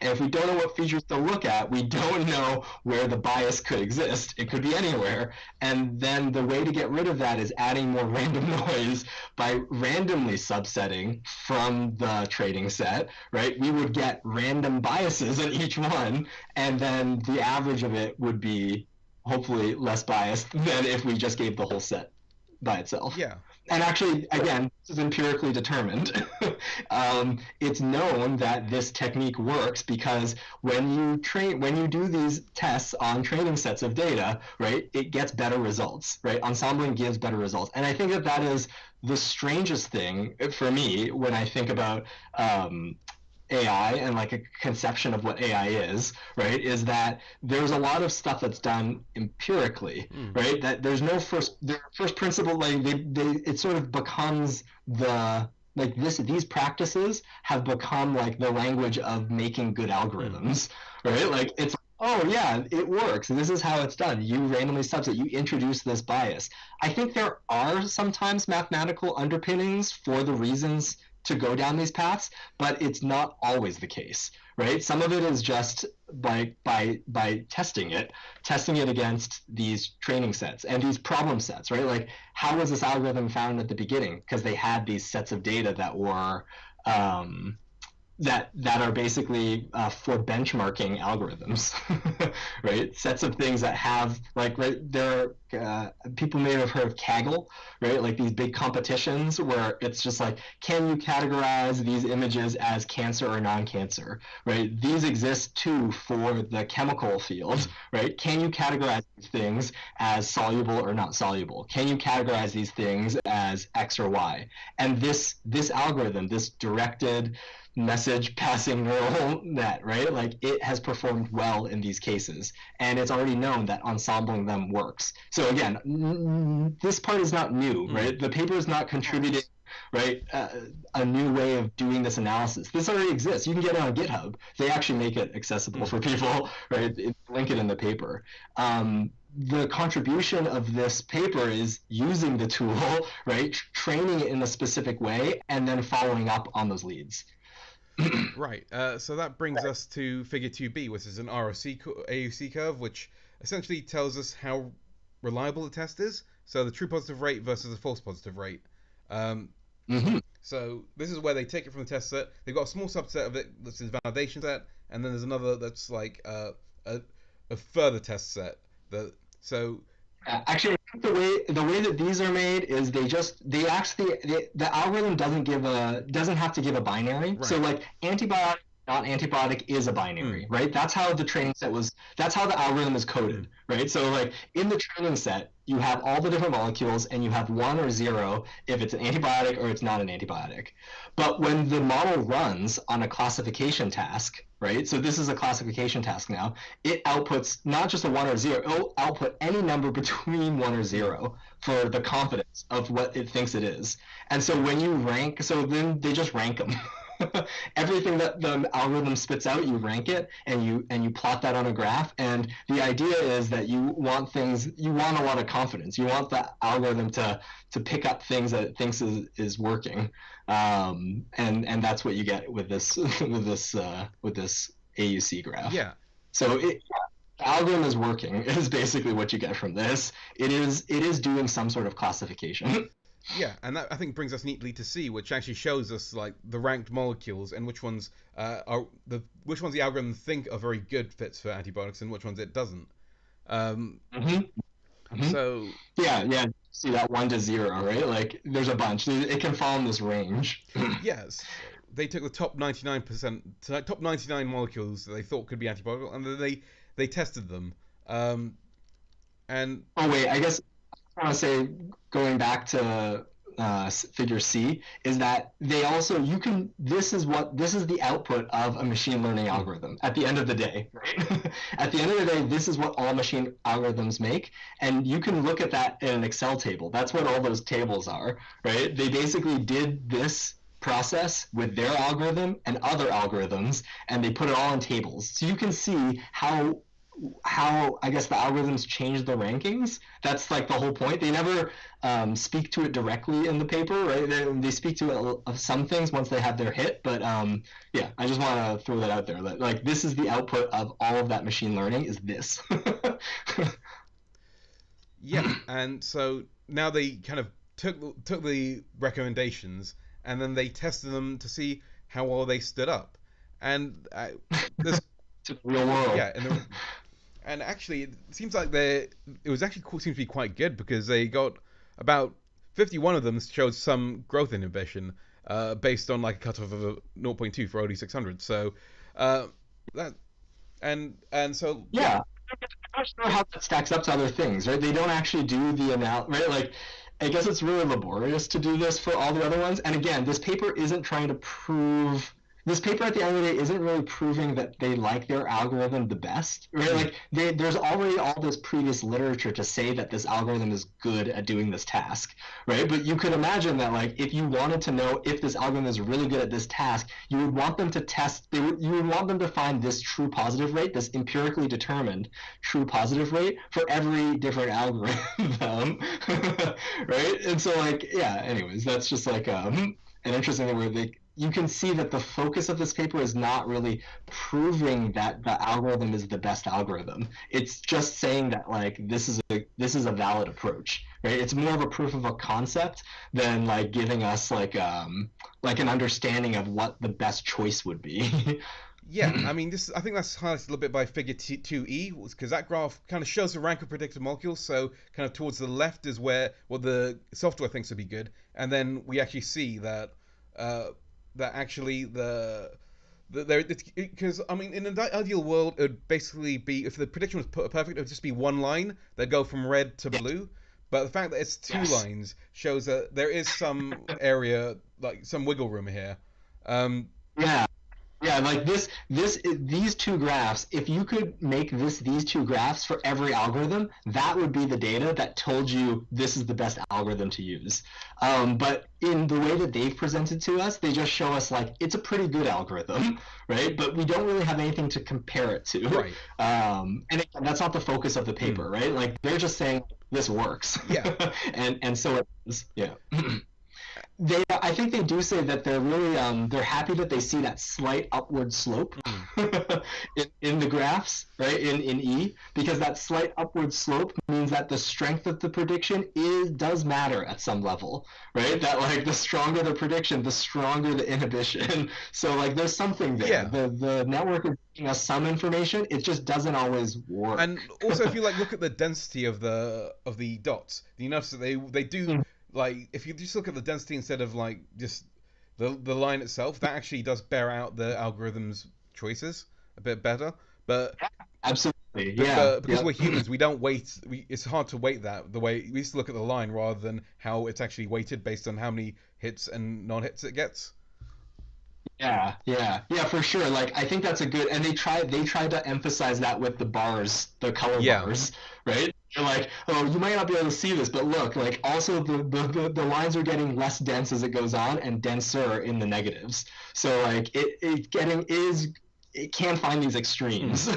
And if we don't know what features to look at, we don't know where the bias could exist. It could be anywhere. And then the way to get rid of that is adding more random noise by randomly subsetting from the training set, right? We would get random biases in each one, and then the average of it would be hopefully less biased than if we just gave the whole set by itself.
Yeah.
And actually, again, this is empirically determined. It's known that this technique works because when you do these tests on training sets of data, right, it gets better results, right? Ensembling gives better results, and I think that that is the strangest thing for me when I think about AI and like a conception of what AI is, right, is that there's a lot of stuff that's done empirically,
Hmm.
right? That their first principle, like it sort of becomes like these practices have become like the language of making good
Hmm.
algorithms, right? Like it's oh yeah, it works. This is how it's done. You randomly subset, you introduce this bias. I think there are sometimes mathematical underpinnings for the reasons to go down these paths, but it's not always the case, right? Some of it is just by testing it against these training sets and these problem sets, right? Like how was this algorithm found at the beginning? Because they had these sets of data that were um, that are basically for benchmarking algorithms, right? Sets of things that have like right there. People may have heard of Kaggle, right? Like these big competitions where it's just like, can you categorize these images as cancer or non-cancer, right? These exist too for the chemical field,
Hmm.
right? Can you categorize these things as soluble or not soluble? Can you categorize these things as X or Y? And this algorithm, this directed message passing neural net, right? Like it has performed well in these cases, and it's already known that ensembling them works. So again, this part is not new,
Hmm.
right? The paper is not contributing, right? A new way of doing this analysis. This already exists. You can get it on GitHub. They actually make it accessible
Hmm.
for people, right? Link it in the paper. The contribution of this paper is using the tool, right? Training it in a specific way, and then following up on those leads.
Right. So that brings us to Figure 2b, which is an AUC curve, which essentially tells us how reliable the test is. So the true positive rate versus the false positive rate. Um,
Mm-hmm.
so this is where they take it from the test set. They've got a small subset of it that's the validation set, and then there's another that's like a, a further test set. The so
Actually, I think the way that these are made is they actually the algorithm doesn't have to give a binary. So
right.
like antibiotic not antibiotic is a
Hmm.
binary, right? That's how the algorithm is
Hmm.
coded, right? So like in the training set, you have all the different molecules and you have one or zero if it's an antibiotic or it's not an antibiotic. But when the model runs on a classification task, right? So this is a classification task now, it outputs not just a one or zero, it'll output any number between one or
Hmm.
zero for the confidence of what it thinks it is. And so when you rank, so then they just rank them. Everything that the algorithm spits out, you rank it and you plot that on a graph. And the idea is that you want a lot of confidence. You want the algorithm to pick up things that it thinks is working. And that's what you get with this with this AUC graph.
Yeah.
So the algorithm is working is basically what you get from this. It is doing some sort of classification.
Yeah, and that I think brings us neatly to C, which actually shows us like the ranked molecules and which ones the algorithm think are very good fits for antibiotics and which ones it doesn't. Um,
Hmm. Hmm.
so
Yeah, yeah. See that 1 to 0, right? Like there's a bunch. It can fall in this range.
yes, they took the top 99%, top 99 molecules that they thought could be antibiotic, and then they tested them. Um, and
Oh wait, I guess I want to say, going back to figure C, is that they also, you can, this is the output of a machine learning
mm,
algorithm at the end of the day, right? At the end of the day, this is what all machine algorithms make, and you can look at that in an Excel table. That's what all those tables are, right? They basically did this process with their algorithm and other algorithms, and they put it all in tables, so you can see how I guess the algorithms change the rankings. That's like the whole point. They never speak to it directly in the paper, right? They speak to it of some things once they have their hit, but yeah, I just want to throw that out there. That like this is the output of all of that machine learning is this.
yeah, and so now they kind of took the recommendations and then they tested them to see how well they stood up. And there's
To the real world.
yeah, and actually it seems like it was actually seems to be quite good because they got about 51 of them showed some growth inhibition based on like a cutoff of a zero point 0.2 for OD600. So uh, that and so yeah,
Yeah, I'm not sure how that stacks up to other things, right? They don't actually do the right? Like, I guess it's really laborious to do this for all the other ones. And again, this paper isn't trying to prove. This paper at the end of the day isn't really proving that they like their algorithm the best, right?
mm,
Like, there's already all this previous literature to say that this algorithm is good at doing this task, right? But you could imagine that, like, if you wanted to know if this algorithm is really good at this task, you would want them to test. You would want them to find this true positive rate, this empirically determined true positive rate for every different algorithm, right? And so, like, yeah. Anyways, that's just like an interesting thing where you can see that the focus of this paper is not really proving that the algorithm is the best algorithm. It's just saying that like this is a valid approach, right? It's more of a proof of a concept than like giving us like an understanding of what the best choice would be.
yeah. I mean, this I think that's highlighted a little bit by Figure 2E because that graph kind of shows the rank of predicted molecules. So kind of towards the left is where what the software thinks would be good, and then we actually see that uh, that actually there because I mean in an ideal world it would basically be if the prediction was perfect it would just be one line that go from red to
Yeah.
blue, but the fact that it's two
Yes.
lines shows that there is some area like some wiggle room here. Um,
Yeah. Yeah, like these two graphs, if you could make these two graphs for every algorithm, that would be the data that told you this is the best algorithm to use. But in the way that they've presented to us, they just show us like it's a pretty good algorithm, right? But we don't really have anything to compare it to.
right.
And again, that's not the focus of the
Mm,
paper, right? Like they're just saying this works,
yeah.
and so it is. Yeah. They, I think they do say that they're really, they're happy that they see that slight upward slope
Mm.
in the graphs, right? In E, because that slight upward slope means that the strength of the prediction does matter at some level, right? That like the stronger the prediction, the stronger the inhibition. So like there's something there.
Yeah.
The network is giving us some information. It just doesn't always work.
And also, if you like look at the density of the dots, you notice that they do like if you just look at the density instead of like just the line itself, that actually does bear out the algorithm's choices a bit better. But
Absolutely.
but
Yeah.
but because
Yep.
we're humans, we don't weight. It's hard to weight that the way we used to look at the line rather than how it's actually weighted based on how many hits and non-hits it gets.
Yeah, yeah, yeah, for sure. Like I think that's a good, and they tried to emphasize that with the bars, the color
Yeah,
bars, right? They're like, oh, you might not be able to see this, but look, like also the lines are getting less dense as it goes on and denser in the negatives. So like it can find these
mm.
extremes.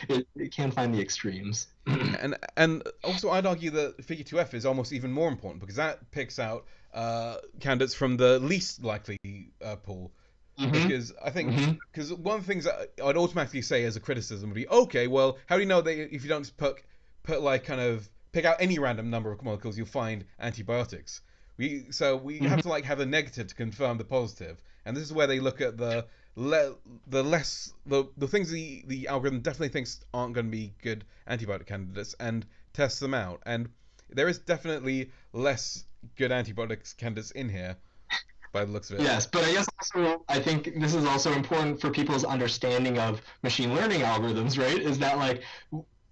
It can find the extremes.
And also I'd argue that Figure 2F is almost even more important because that picks out candidates from the least likely pool.
Hmm.
Because I think
Hmm.
because one of the things that I'd automatically say as a criticism would be okay, well, how do you know that if you don't just put like kind of pick out any random number of molecules, you'll find antibiotics? We have to like have a negative to confirm the positive, and this is where they look at the things the algorithm definitely thinks aren't going to be good antibiotic candidates and test them out. And there is definitely less good antibiotics candidates in here by the looks of it.
Yes, but I guess also I think this is also important for people's understanding of machine learning algorithms, right? Is that like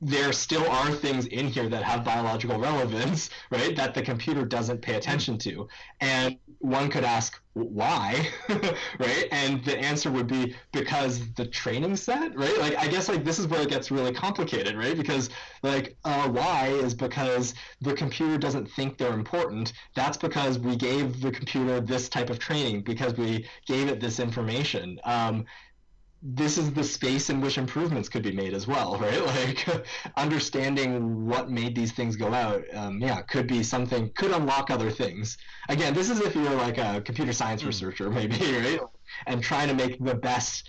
there still are things in here that have biological relevance, right? That the computer doesn't pay
Mm.
attention to. And one could ask why, right? And the answer would be because the training set, right? Like I guess like this is where it gets really complicated, right? Because like why is because the computer doesn't think they're important. That's because we gave the computer this type of training because we gave it this information. This is the space in which improvements could be made as well, right? Like understanding what made these things go out, yeah, could be something, could unlock other things. Again, this is if you're like a computer science
Mm.
researcher, maybe, right? And trying to make the best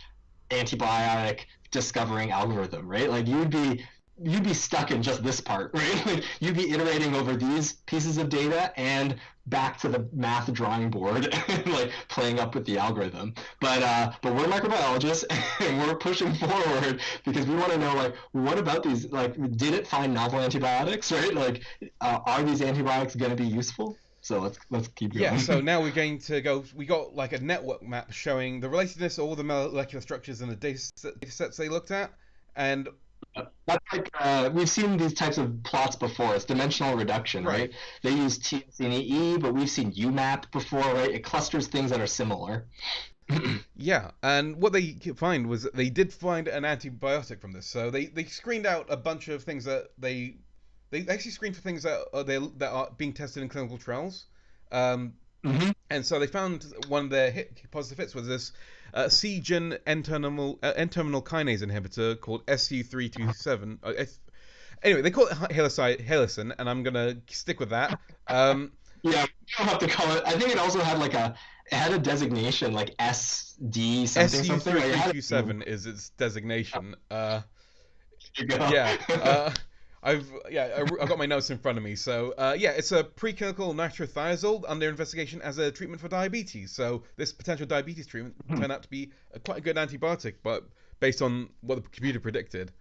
antibiotic discovering algorithm, right? Like you'd be stuck in just this part, right? Like you'd be iterating over these pieces of data and back to the math drawing board and like playing up with the algorithm. But we're microbiologists and we're pushing forward because we want to know like what about these, like did it find novel antibiotics, right? Like are these antibiotics going to be useful? So let's keep
Yeah, so
going.
now we're going to go. We got like a network map showing the relatedness of all the molecular structures and the data sets they looked at, and
That's like we've seen these types of plots before. It's dimensional reduction,
right,
right? They use TSNE, but we've seen UMAP before, right? It clusters things that are similar.
yeah, and what they find was that they did find an antibiotic from this. So they screened out a bunch of things that they actually screened for things that are being tested in clinical trials. Um,
Hmm.
and so they found one of their positive hits was this C-gin N-terminal kinase inhibitor called SU327. Anyway, they call it halicin, and I'm gonna stick with that. Um,
Yeah, you don't have to call it. I think it also had like it had a designation like SD something something. Like it had a name.
SU3327 is its designation.
There you go.
Yeah. I've got my notes in front of me. So yeah, it's a preclinical nitrophiazole under investigation as a treatment for diabetes. So this potential diabetes treatment turned out to be quite a good antibiotic, but based on what the computer predicted.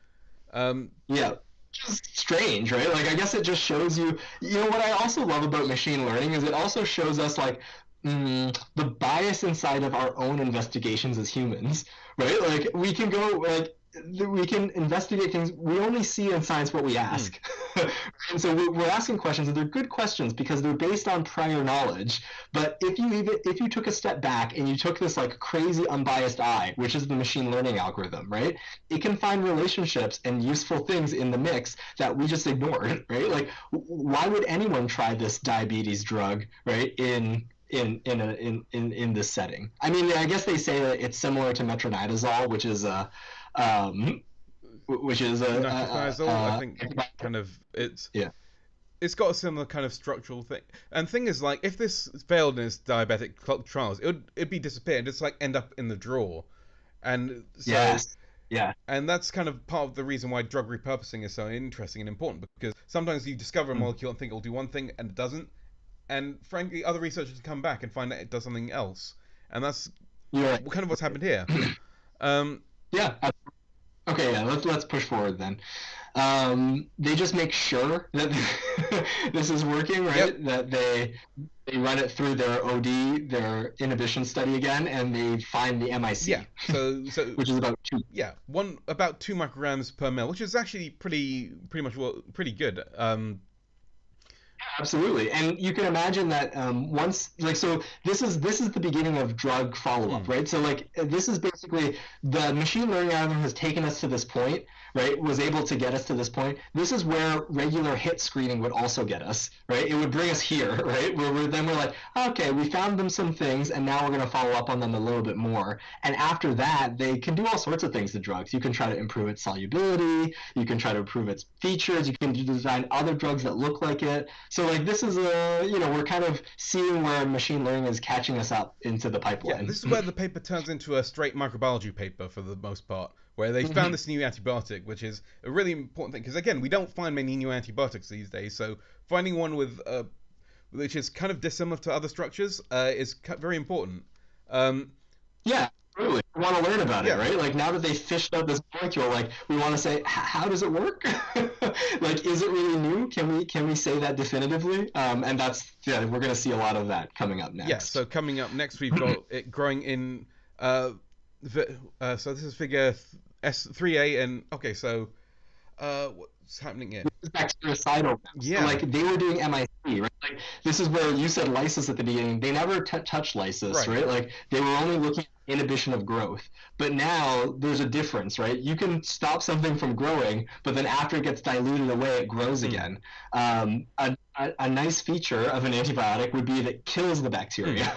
Um,
Yeah. Just strange, right? Like I guess it just shows you, you know what I also love about machine learning is it also shows us like the bias inside of our own investigations as humans, right? Like we can go like we can investigate things we only see in science what we
hmm,
ask. And so we're asking questions and they're good questions because they're based on prior knowledge. But if you took a step back and you took this like crazy unbiased eye, which is the machine learning algorithm, right? It can find relationships and useful things in the mix that we just ignored, right? Like, why would anyone try this diabetes drug, right? In this setting. I mean, I guess they say that it's similar to metronidazole, um, which is
nitrophiazole, I think, kind of
yeah.
it's got a similar kind of structural thing. And thing is, like, if this failed in its diabetic trials, it'd be disappear and just like end up in the drawer. And so
Yes. Yeah.
and that's kind of part of the reason why drug repurposing is so interesting and important because sometimes you discover a molecule and think it'll do one thing and it doesn't, and frankly, other researchers come back and find that it does something else, and that's
You're right.
kind of what's happened here. Um,
Yeah. Okay. Yeah. Let's push forward then. They just make sure that this is working,
yep,
right? That they run it through their OD, their inhibition study again, and they find the
yeah.
MIC,
So
which is about two.
yeah, one about 2 micrograms per mil, which is actually pretty much pretty good.
Absolutely, and you can imagine that once, like, so this is the beginning of drug follow up,
Hmm,
right? So like this is basically the machine learning algorithm has taken us to this point, right? Was able to get us to this point. This is where regular hit screening would also get us, right? It would bring us here, right? Then we're like, okay, we found them some things, and now we're going to follow up on them a little bit more. And after that, they can do all sorts of things to drugs. You can try to improve its solubility. You can try to improve its features. You can design other drugs that look like it. So like this is we're kind of seeing where machine learning is catching us up into the
yeah,
pipeline.
this is where the paper turns into a straight microbiology paper for the most part, where they found this new antibiotic, which is a really important thing because again, we don't find many new antibiotics these days. So finding one with which is kind of dissimilar to other structures, is very important. Um,
Yeah, absolutely. We want to learn about it,
yeah,
right? Like now that they fished out this molecule, like we want to say, how does it work? Like, is it really new? Can we say that definitively? And that's yeah, we're gonna see a lot of that coming up
yeah. So
next.
coming up next, we've got it growing in. Uh, so this is figure S3A, and okay, so what's happening here?
Bactericidal. So
Yeah,
like they were doing MIC, right? Like this is where you said lysis at the beginning. They never touched lysis,
right.
right? Like they were only looking at inhibition of growth. But now there's a difference, right? You can stop something from growing, but then after it gets diluted away, it grows
Hmm.
again. A nice feature of an antibiotic would be that it kills the
Hmm.
bacteria.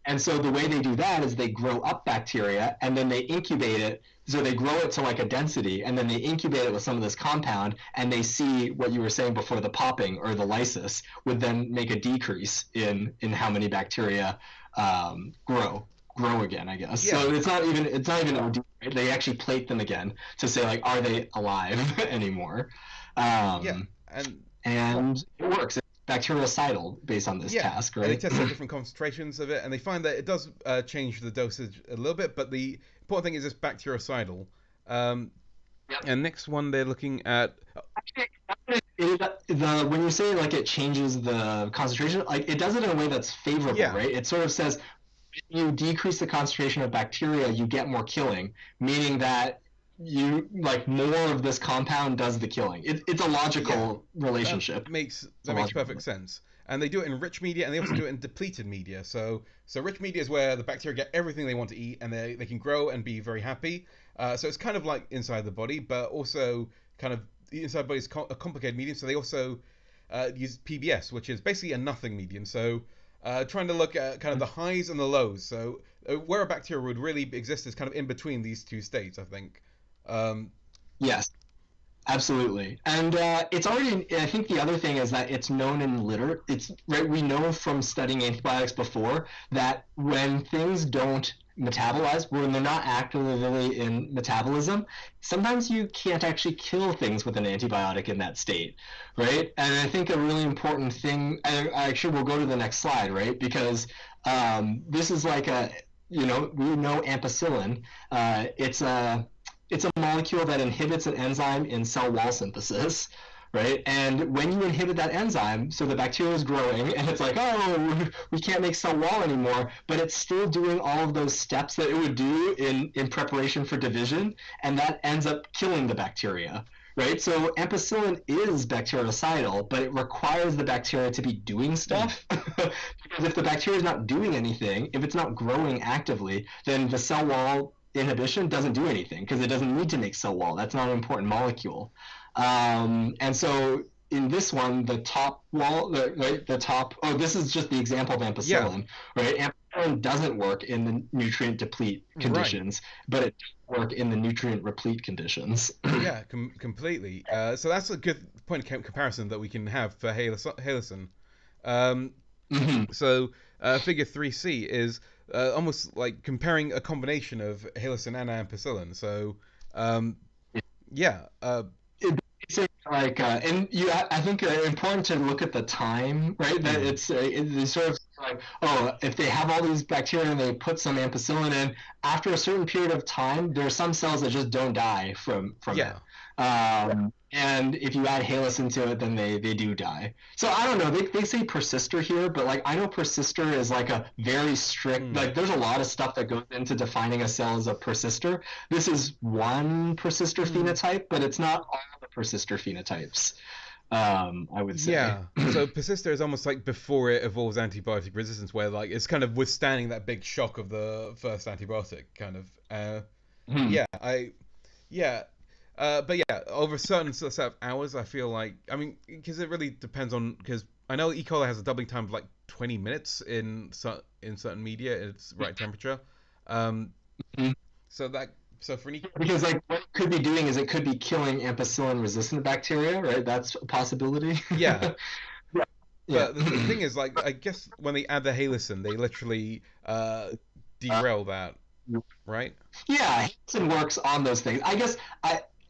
And so the way they do that is they grow up bacteria and then they incubate it, so they grow it to like a density and then they incubate it with some of this compound and they see what you were saying before, the popping or the lysis would then make a decrease in how many bacteria grow again, I guess.
Yeah,
So it's not even OD, right? They actually plate them again to say like, are they alive anymore?
yeah,
um,
and
and it works. It's bactericidal based on this
yeah,
task,
and they
right?
tested different concentrations of it, and they find that it does change the dosage a little bit, but the important thing is it's bactericidal. Um,
Yep.
and next one they're looking at.
When you say like it changes the concentration, like it does it in a way that's favorable,
Yeah,
right? It sort of says you decrease the concentration of bacteria, you get more killing, meaning that you like more of this compound does the killing. It's a
yeah,
logical relationship. It's a
that makes
logical
perfect
relationship.
sense. And they do it in rich media, and they also do it in depleted media. So rich media is where the bacteria get everything they want to eat, and they can grow and be very happy. So it's kind of like inside the body, but also kind of the inside the body is a complicated medium. So they also use PBS, which is basically a nothing medium. So trying to look at kind of the highs and the lows. So where a bacteria would really exist is kind of in between these two states, I think. Um,
Yes. Absolutely, and it's already. I think the other thing is that it's known in litter. It's right. We know from studying antibiotics before that when things don't metabolize, when they're not actively in metabolism, sometimes you can't actually kill things with an antibiotic in that state, right? And I think a really important thing. I actually will go to the next slide, right? Because this is like a. We know ampicillin. It's a molecule that inhibits an enzyme in cell wall synthesis, right? And when you inhibit that enzyme, so the bacteria is growing, and it's like, oh, we can't make cell wall anymore, but it's still doing all of those steps that it would do in preparation for division, and that ends up killing the bacteria, right? So ampicillin is bactericidal, but it requires the bacteria to be doing
hmm.
stuff. Because if the bacteria is not doing anything, if it's not growing actively, then the cell wall inhibition doesn't do anything because it doesn't need to make cell wall. That's not an important molecule. And so in this one, the top wall, right, the top, oh, this is just the example of
Yeah,
ampicillin, right? Ampicillin doesn't work in the nutrient deplete
right.
conditions, but it does work in the nutrient replete conditions.
Yeah, completely. So that's a good point of comparison that we can have for Halison. Um,
Mhm.
so figure 3C is almost like comparing a combination of Halison and ampicillin. So yeah,
It's like, and I think important to look at the time, right? That
mm,
it's sort of like, oh, if they have all these bacteria and they put some ampicillin in, after a certain period of time, there are some cells that just don't die from it.
yeah,
And if you add Halus into it, then they do die. So I don't know. They say persister here, but like I know persister is like a very strict.
mm,
Like there's a lot of stuff that goes into defining a cell as a persister. This is one persister
mm,
phenotype, but it's not all the persister phenotypes. I would say.
yeah. So persister is almost like before it evolves antibiotic resistance, where like it's kind of withstanding that big shock of the first antibiotic, kind of.
Hmm.
Yeah, yeah, but yeah, over a certain set of hours, I feel like, I mean, because it really depends on, because I know E. coli has a doubling time of like 20 minutes in certain media, at its right temperature. Um, so that so for any
Because like what it could be doing is it could be killing ampicillin resistant bacteria, right? That's a possibility.
yeah,
Yeah.
but the thing is, like, I guess when they add the halicin, they literally derail that, right?
Yeah, Hansen works on those things. I guess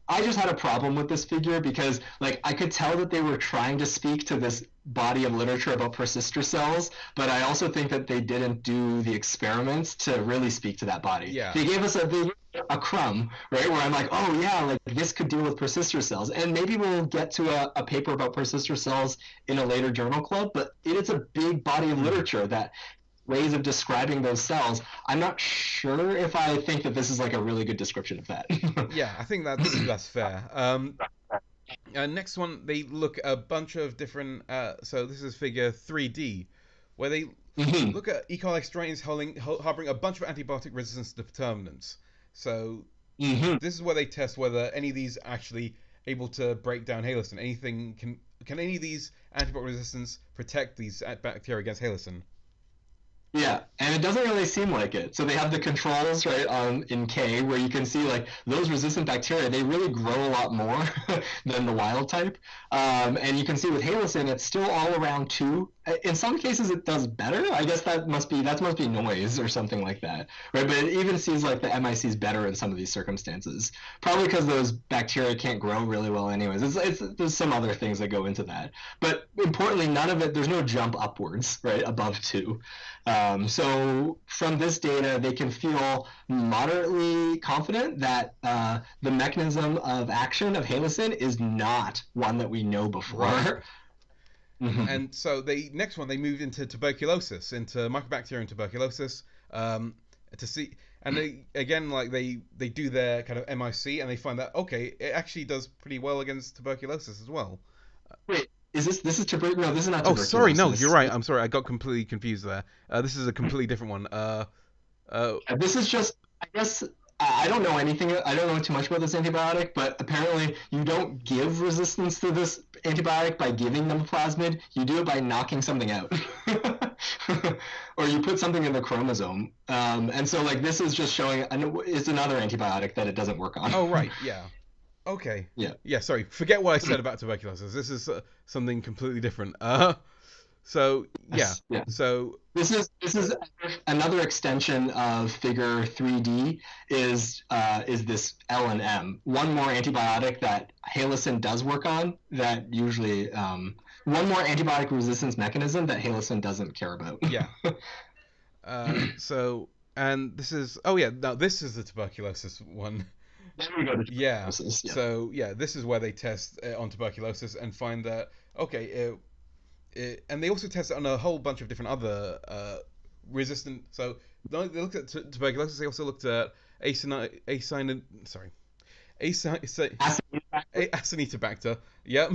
I just had a problem with this figure because, like, I could tell that they were trying to speak to this body of literature about persister cells, but I also think that they didn't do the experiments to really speak to that body.
Yeah.
They gave us a crumb, right, where I'm like, oh yeah, like this could deal with persister cells, and maybe we'll get to a paper about persister cells in a later journal club. But it is a big body of
Mm.
literature that ways of describing those cells. I'm not sure if I think that this is like a really good description of that.
Yeah, I think that's fair. Next one, they look at a bunch of different. So this is figure 3D, where they
Mhm.
look at E. coli strains harboring a bunch of antibiotic resistance determinants. So
Mhm.
this is where they test whether any of these are actually able to break down halicin. Can any of these antibiotic resistance protect these bacteria against halicin?
Yeah, and it doesn't really seem like it. So they have the controls, right, in K, where you can see like those resistant bacteria, they really grow a lot more than the wild type. And you can see with halicin, it's still all around 2. In some cases, it does better. I guess that must be noise or something like that, right? But it even seems like the MIC is better in some of these circumstances, probably because those bacteria can't grow really well, anyways. There's some other things that go into that, but importantly, none of it. There's no jump upwards, right, above 2. So from this data, they can feel moderately confident that the mechanism of action of halicin is not one that we know
Right.
before. Mhm.
And so they next one they moved into tuberculosis, into mycobacterium tuberculosis, to see. And they again like they do their kind of MIC and they find that okay, it actually does pretty well against tuberculosis as well.
Wait, this is no, this is not
Oh, sorry, no, you're
tuberculosis.
right. I'm sorry, I got completely confused there. This is a completely different one. Uh,
This is just, I guess, I don't know anything. I don't know too much about this antibiotic, but apparently you don't give resistance to this antibiotic by giving them a plasmid. You do it by knocking something out, or you put something in the chromosome. And so, like, this is just showing it's another antibiotic that it doesn't work on.
oh, right, yeah. Okay.
Yeah.
Yeah, sorry. Forget what I said about tuberculosis. This is something completely different. So yeah.
Yes. Yeah.
So
This is another extension of Figure 3D is this L and M. One more antibiotic that halicin does work on that usually one more antibiotic resistance mechanism that halicin doesn't care about.
yeah. So and this is oh yeah. No, this is the tuberculosis one.
Then we go to
Yeah.
tuberculosis. Yeah.
So yeah, this is where they test on tuberculosis and find that okay. And they also test it on a whole bunch of different other resistant. So they looked at tuberculosis. They also looked at sorry, Acinetobacter. Yep.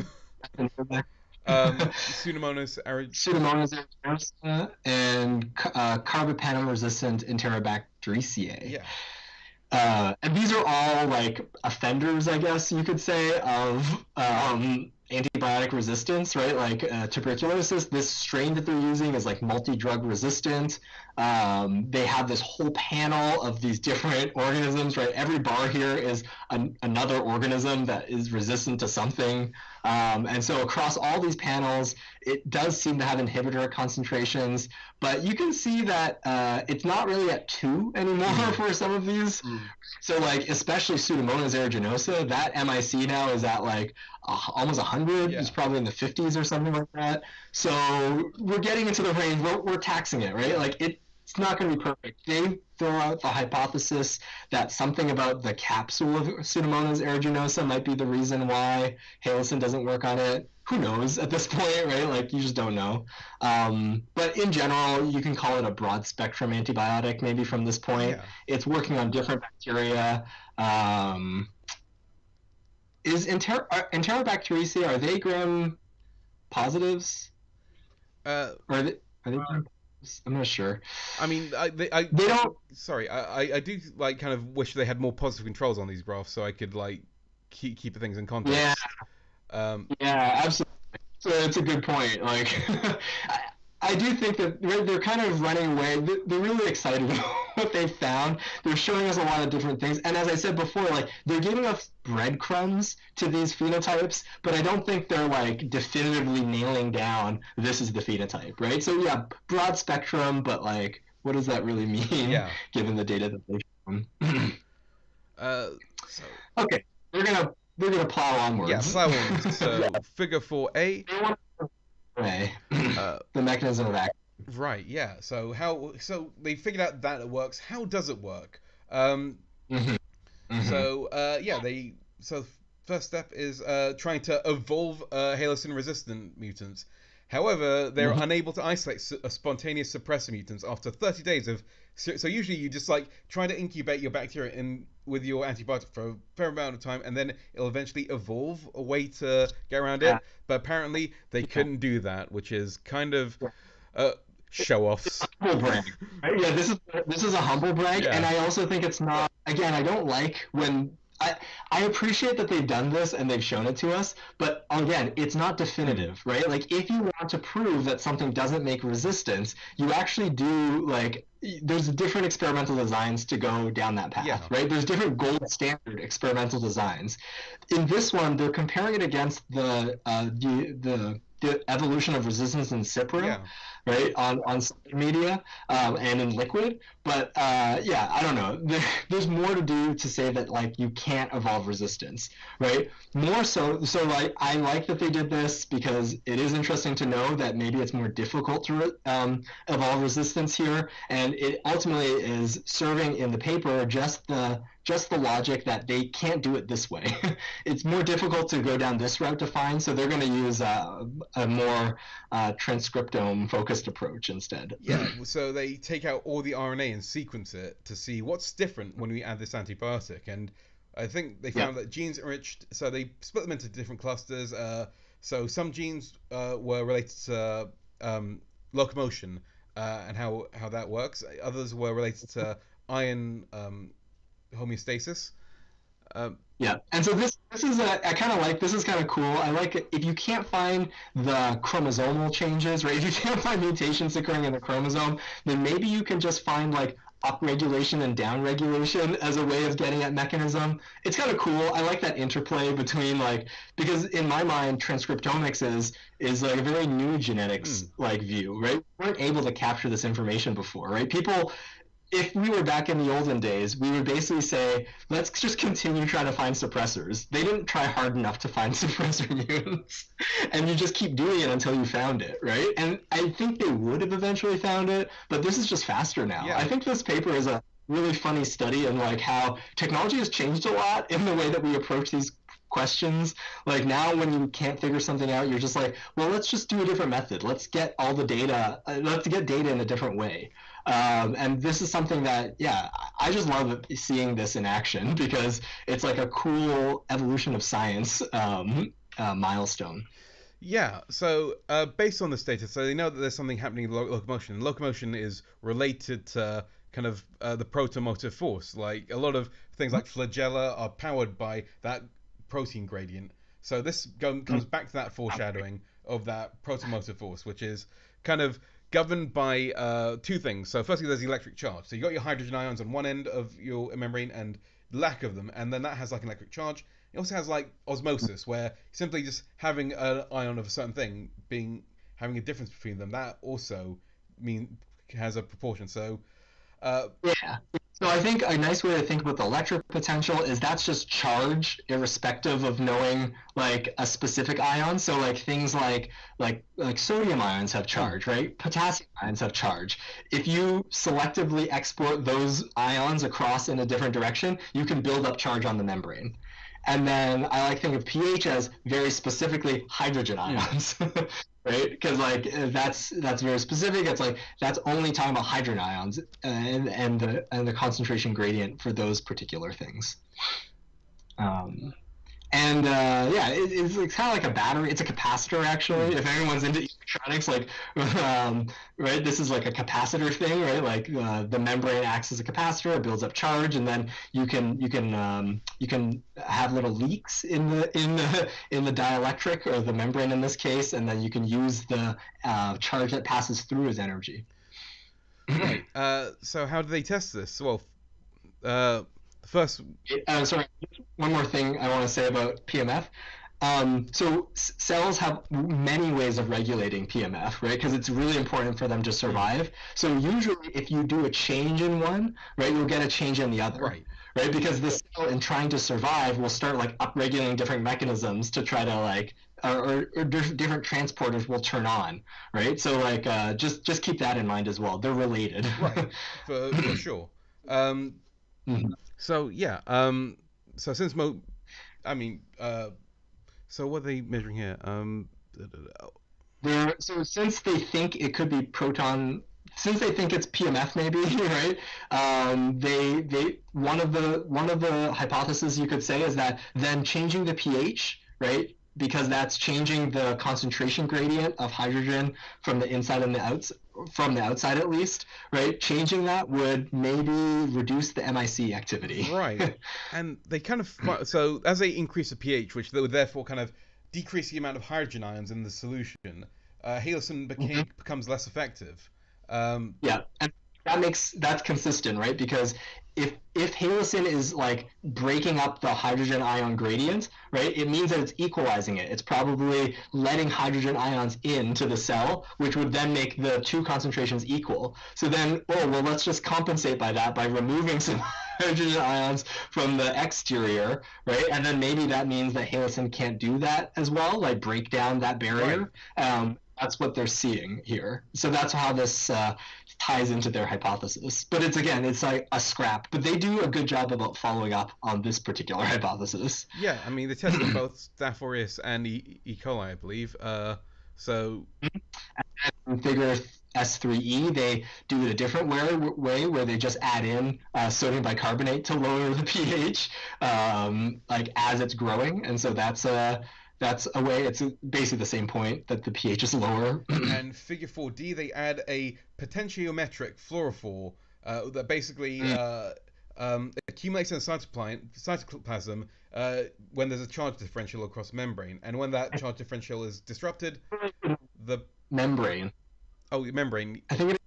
Pseudomonas
Pseudomonas aeruginosa and carbapenem-resistant Enterobacteriaceae.
yeah.
And these are all like offenders, I guess you could say, of antibiotic resistance, right? Like tuberculosis, this strain that they're using is like multi-drug resistant. They have this whole panel of these different organisms, right? Every bar here is another organism that is resistant to something. And so across all these panels, it does seem to have inhibitor concentrations, but you can see that it's not really at 2 anymore for some of these. So like especially Pseudomonas aeruginosa, that MIC now is at like almost 100.
Yeah.
It's probably in the 50s or something like that. So we're getting into the range. We're taxing it, right? Like it's not going to be perfect. They throw out the hypothesis that something about the capsule of Pseudomonas aeruginosa might be the reason why halicin doesn't work on it. Who knows at this point, right? Like you just don't know. But in general, you can call it a broad spectrum antibiotic maybe from this point.
Yeah.
It's working on different bacteria. Is Enterobacteriaceae, are they gram positives?
Uh,
Or are they gram positives? I'm not sure.
I mean,
They don't.
sorry, I do like kind of wish they had more positive controls on these graphs so I could like keep things in
Yeah,
context. Um,
yeah, absolutely. So it's a good point. Like, I do think that they're kind of running away. They're really excited about what they found. They're showing us a lot of different things, and as I said before, like they're giving us breadcrumbs to these phenotypes, but I don't think they're like definitively nailing down this is the phenotype, right? So yeah, broad spectrum, but like, what does that really mean
yeah.
given the data that they've shown?
Uh, so
Okay, we're gonna they're gonna plow
Yeah,
onwards.
plow onwards. So figure 4A.
They want to
Uh,
the mechanism of action.
right. Yeah. So how? So they figured out that it works. How does it work? Um,
Hmm. Hmm.
yeah, first step is trying to evolve halocin resistant mutants. However, they're
Hmm.
unable to isolate spontaneous suppressor mutants after 30 days of. So usually you just like try to incubate your bacteria in with your antibiotic for a fair amount of time, and then it'll eventually evolve a way to get around
Yeah,
it. But apparently they
yeah.
couldn't do that, which is kind of uh, show offs.
Humble brag. Right? Yeah, this is a humble brag, and
Yeah.
I also think it's not. Again, I don't like when I appreciate that they've done this and they've shown it to us, but again, it's not
Hmm.
definitive, right? Like if you want to prove that something doesn't make resistance, you actually do like there's different experimental designs to go down that path,
Yeah.
right? There's different gold standard experimental designs. In this one, they're comparing it against the evolution of resistance in Cipro,
Yeah.
right, on social media and in liquid. But yeah, I don't know. There's more to do to say that like you can't evolve resistance, right? More so, so like I like that they did this because it is interesting to know that maybe it's more difficult to evolve resistance here, and it ultimately is serving in the paper just the logic that they can't do it this way. It's more difficult to go down this route to find, so they're going to use a more transcriptome focused approach instead.
Yeah, so they take out all the RNA and sequence it to see what's different when we add this antibiotic. And I think they
Yeah.
found that genes enriched, so they split them into different clusters. So some genes were related to locomotion and how that works. Others were related to iron homeostasis. Um,
Yeah, and so this is I kind of like this is kind of cool. I like it if you can't find the chromosomal changes, right? If you can't find mutations occurring in the chromosome, then maybe you can just find like upregulation and downregulation as a way of getting at mechanism. It's kind of cool. I like that interplay between like because in my mind transcriptomics is like a very new genetics
hmm,
like view, right? We weren't able to capture this information before, right? People if we were back in the olden days, we would basically say, let's just continue trying to find suppressors. They didn't try hard enough to find suppressor mutants. And you just keep doing it until you found it, right? And I think they would have eventually found it, but this is just faster now. I
yeah,
think this paper is a really funny study in like how technology has changed a lot in the way that we approach these questions. Like now when you can't figure something out, you're just like, well, let's just do a different method. Let's get all the data, let's get data in a different way. And this is something that, yeah, I just love seeing this in action because it's like a cool evolution of science milestone.
yeah. So based on this data, so they know that there's something happening in locomotion. And locomotion is related to kind of the protomotor force. Like a lot of things like flagella are powered by that protein gradient. So this comes back to that foreshadowing of that protomotor force, which is kind of governed by two things. So firstly, there's the electric charge. So you got your hydrogen ions on one end of your membrane and lack of them, and then that has like an electric charge. It also has like osmosis, where simply just having an ion of a certain thing being having a difference between them, that also mean has a proportion. So
Yeah. So I think a nice way to think about the electric potential is that's just charge, irrespective of knowing like a specific ion. So like things like sodium ions have
hmm,
charge, right? Potassium ions have charge. If you selectively export those ions across in a different direction, you can build up charge on the membrane. And then I like think of pH as very specifically hydrogen
hmm.
ions. Right? Because like that's very specific. It's like that's only talking about hydrogen ions and the concentration gradient for those particular things. Um, and yeah, it's kind of like a battery. It's a capacitor,
Hmm.
actually. If anyone's into electronics, like, right, this is like a capacitor thing, right? Like the membrane acts as a capacitor, it builds up charge, and then you can have little leaks in the dielectric or the membrane in this case, and then you can use the charge that passes through as energy.
Right. So how do they test this? Well, uh, the first.
Sorry, one more thing I want to say about PMF. So cells have many ways of regulating PMF, right? Because it's really important for them to
Mm.
survive. So usually, if you do a change in one, right, you'll get a change in the other,
Right.
right? Because the cell, in trying to survive, will start like upregulating different mechanisms to try to like, or different transporters will turn on, right? So like, just keep that in mind as well. They're related.
Right. For sure. Um,
Mhm.
so yeah. So since I mean, so what are they measuring here?
So since they think it could be proton, since they think it's PMF maybe, right? They one of the hypotheses you could say is that then changing the pH, right? Because that's changing the concentration gradient of hydrogen from the inside and the outs from the outside at least, right? Changing that would maybe reduce the MIC activity.
Right. And they kind of so as they increase the pH, which they would therefore kind of decrease the amount of hydrogen ions in the solution, halicin becomes less effective. Um,
Yeah, and that's consistent, right? Because if halicin is like breaking up the hydrogen ion gradient, right, it means that it's equalizing it. It's probably letting hydrogen ions into the cell, which would then make the two concentrations equal. So then, oh well, let's just compensate by that by removing some hydrogen ions from the exterior, right? And then maybe that means that halicin can't do that as well, like break down that
right.
barrier. That's what they're seeing here. So that's how this ties into their hypothesis. But it's like a scrap. But they do a good job about following up on this particular hypothesis.
Yeah, I mean they tested both Staph aureus and E. coli, I believe. So
In figure S3E, they do it a different way where they just add in sodium bicarbonate to lower the pH, like as it's growing, and so that's a way. It's basically the same point that the pH is lower.
and figure 4D, they add a potentiometric fluorophore that basically accumulates in the cytoplasm when there's a charge differential across membrane, and when that charge differential is disrupted, the
Membrane.
membrane,
I think it's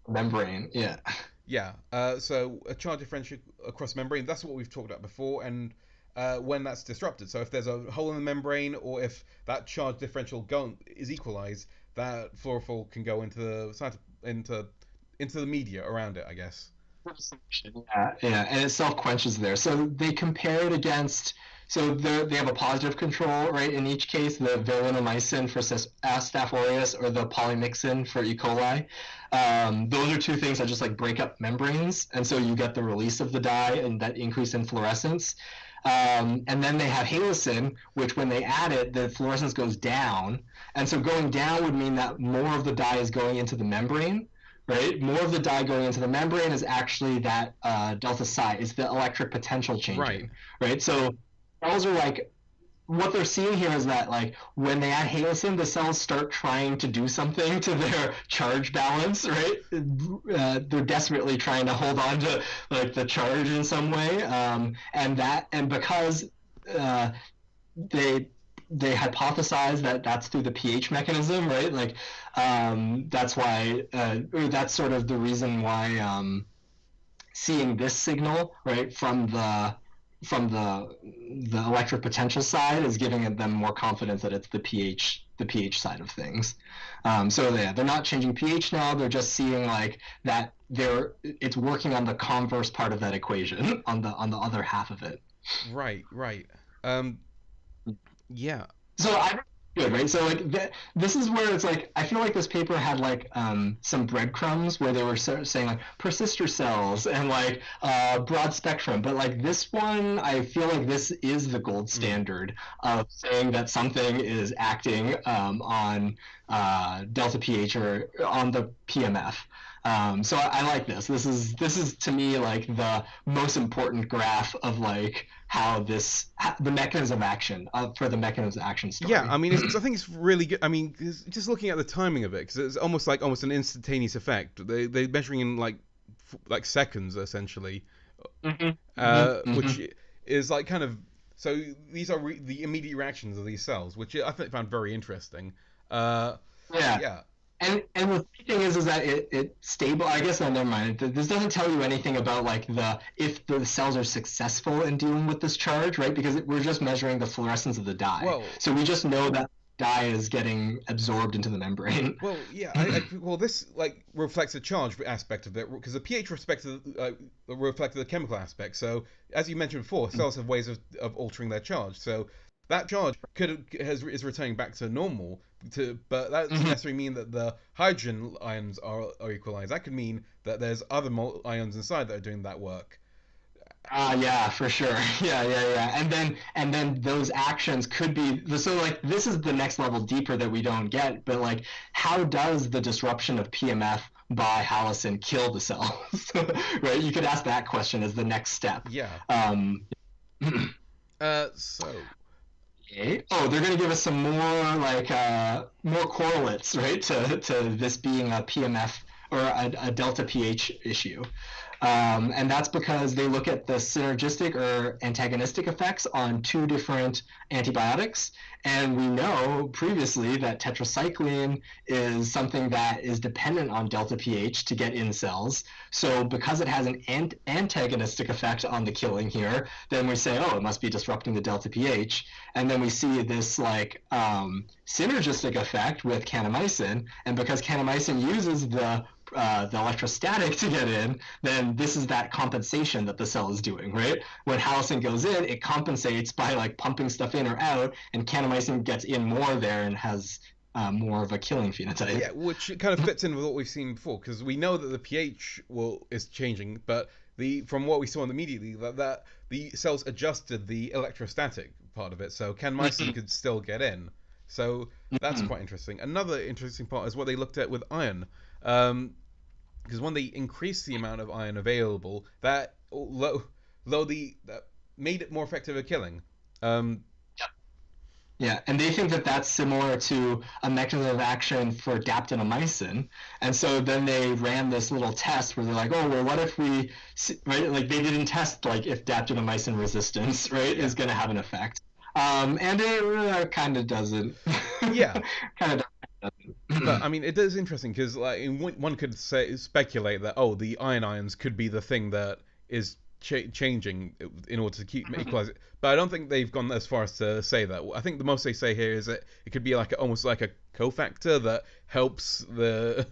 membrane. Yeah.
yeah. So a charge differential across membrane, that's what we've talked about before, and when that's disrupted. So if there's a hole in the membrane, or if that charge differential is equalized, that fluorophore can go into into the media around it, I guess.
Yeah, yeah, and it self quenches there. So they compare it against. So they have a positive control, right? In each case, the valinomycin for Staph aureus or the polymyxin for E. coli. Those are two things that just like break up membranes, and so you get the release of the dye and that increase in fluorescence. And then they have halicin, which when they add it, the fluorescence goes down, and so going down would mean that more of the dye is going into the membrane, right? More of the dye going into the membrane is actually that delta psi, is the electric potential
Right.
changing, right? So cells are like, what they're seeing here is that like when they add halicin, the cells start trying to do something to their charge balance, right? They're desperately trying to hold on to like the charge in some way, and because uh, they they hypothesize that that's through the pH mechanism, right? Like that's why, or that's sort of the reason why seeing this signal, right, from the electric potential side is giving them more confidence that it's the pH side of things. So yeah, they're not changing pH now. They're just seeing like that it's working on the converse part of that equation on the other half of it.
Right. Right. Um. Yeah.
So I good, right? So like this is where it's like I feel like this paper had like some breadcrumbs where they were saying like persister cells and like broad spectrum, but like this one, I feel like this is the gold
Mm.
standard of saying that something is acting on delta pH or on the PMF. So I like this. This is to me like the most important graph of like how the mechanism of action for the mechanism of action
Yeah,
story.
I mean, I think it's really good. I mean, just looking at the timing of it, because it's almost an instantaneous effect. They're measuring in like seconds essentially,
Mm-hmm, mm-hmm,
which
mm-hmm.
is like kind of so these are the immediate reactions of these cells, which I think found very interesting. Uh,
Yeah,
yeah,
And the thing is that it stable. I guess never mind. This doesn't tell you anything about like the if the cells are successful in dealing with this charge, right? Because we're just measuring the fluorescence of the dye,
Well,
so we just know that dye is getting absorbed into the membrane.
yeah, well, this like reflects the charge aspect of it because the pH reflects the chemical aspect. So, as you mentioned before, cells have ways of altering their charge. So that charge is returning back to normal. But that doesn't necessarily mean that the hydrogen ions are equalized. That could mean that there's other ions inside that are doing that work.
Yeah, for sure. Yeah. And then those actions could be so like this is the next level deeper that we don't get, but like how does the disruption of PMF by halicin kill the cells? Right? You could ask that question as the next step.
Yeah.
Um,
So
okay. Oh, they're going to give us some more like more correlates, right? To this being a PMF or a delta pH issue. And that's because they look at the synergistic or antagonistic effects on two different antibiotics. And we know previously that tetracycline is something that is dependent on delta pH to get in cells. So because it has an antagonistic effect on the killing here, then we say, oh, it must be disrupting the delta pH. And then we see this like synergistic effect with kanamycin. And because kanamycin uses the electrostatic to get in, then this is that compensation that the cell is doing, right? When halicin goes in, it compensates by like pumping stuff in or out, and kanamycin gets in more there and has more of a killing phenotype.
yeah, which kind of fits in with what we've seen before because we know that the pH is changing, but the from what we saw immediately that the cells adjusted the electrostatic part of it, so kanamycin could still get in. So that's quite interesting. Another interesting part is what they looked at with iron. Because when they increased the amount of iron available, that that made it more effective at killing. Um,
Yeah, and they think that that's similar to a mechanism of action for daptomycin. And so then they ran this little test where they're like, oh, well, what if we, right? Like they didn't test like if daptomycin resistance, right,
yeah,
is going to have an effect. And it kind of doesn't.
yeah.
Kind of
But
doesn't.
I mean, it is interesting because like one could say speculate that the ions could be the thing that is changing in order to keep equalize it. But I don't think they've gone as far as to say that. I think the most they say here is that it could be like almost like a cofactor that helps the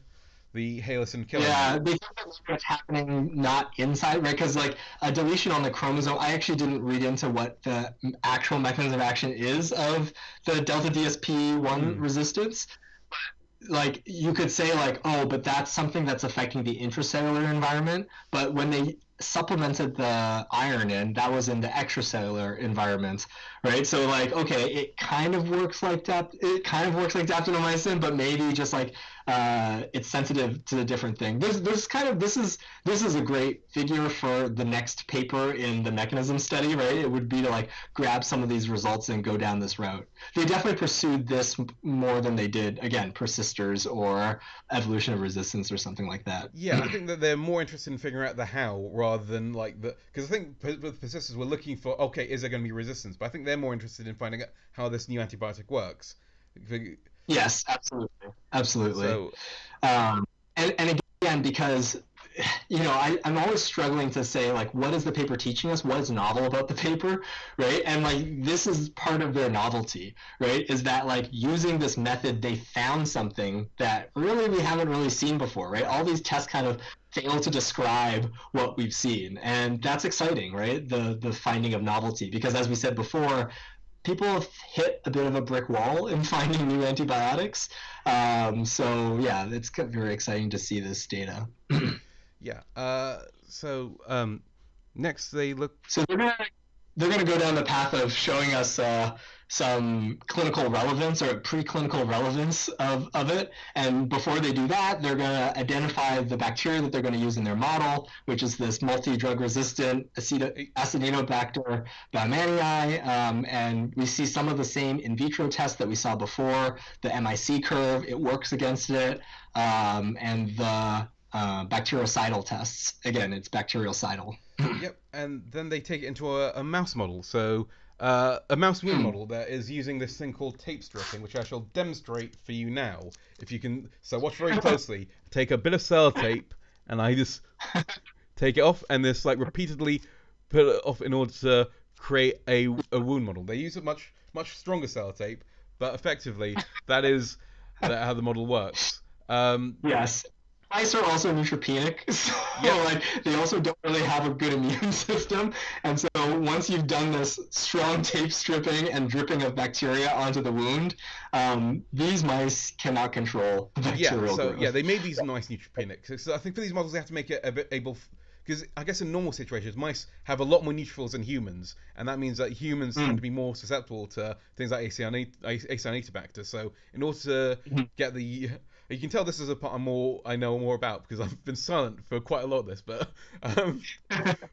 halicin killing.
Yeah, they think that what's happening not inside, right? Because like a deletion on the chromosome, I actually didn't read into what the actual mechanism of action is of the delta DSP1
Mm,
resistance. Like you could say like, oh, but that's something that's affecting the intracellular environment. But when they supplemented the iron in, that was in the extracellular environment, right? So like, okay, it kind of works like daptomycin, but maybe just like it's sensitive to the different thing. This is a great figure for the next paper in the mechanism study, right? It would be to like grab some of these results and go down this route. They definitely pursued this more than they did again persisters or evolution of resistance or something like that.
yeah, I think that they're more interested in figuring out the how rather than like the because I think with persisters we're looking for okay, is there going to be resistance? But I think they're more interested in finding out how this new antibiotic works.
Yes, absolutely, absolutely.
So
Um, and again, because I'm always struggling to say like, what is the paper teaching us? What is novel about the paper, right? And like, this is part of their novelty, right? Is that like using this method, they found something that really we haven't really seen before, right? All these tests kind of fail to describe what we've seen, and that's exciting, right? The finding of novelty, because as we said before, people have hit a bit of a brick wall in finding new antibiotics. So yeah, it's very exciting to see this data.
yeah, next they look.
So they're gonna go down the path of showing us some clinical relevance or preclinical relevance of it. And before they do that, they're gonna identify the bacteria that they're gonna use in their model, which is this multi-drug resistant Acinetobacter baumannii. And we see some of the same in vitro tests that we saw before. The MIC curve, it works against it. And the bactericidal tests, again, it's bactericidal.
Yep, and then they take it into a mouse model. So a mouse wound
Hmm.
model that is using this thing called tape stripping, which I shall demonstrate for you now. If you can, so watch very closely. Take a bit of sellotape, and I just take it off, and this like repeatedly put it off in order to create a wound model. They use a much stronger sellotape, but effectively that is how the model works.
Yes. Mice are also neutropenic, so
Yep,
like they also don't really have a good immune system. And so once you've done this strong tape stripping and dripping of bacteria onto the wound, these mice cannot control the
yeah,
bacterial
so yeah,
growth.
they made these nice neutropenic. So I think for these models, they have to make it a bit able, because I guess in normal situations, mice have a lot more neutrophils than humans, and that means that humans tend
Mm.
to be more susceptible to things like Acinetobacter. So in order to
Mhm.
get you can tell this is a part I know more about because I've been silent for quite a lot of this, um,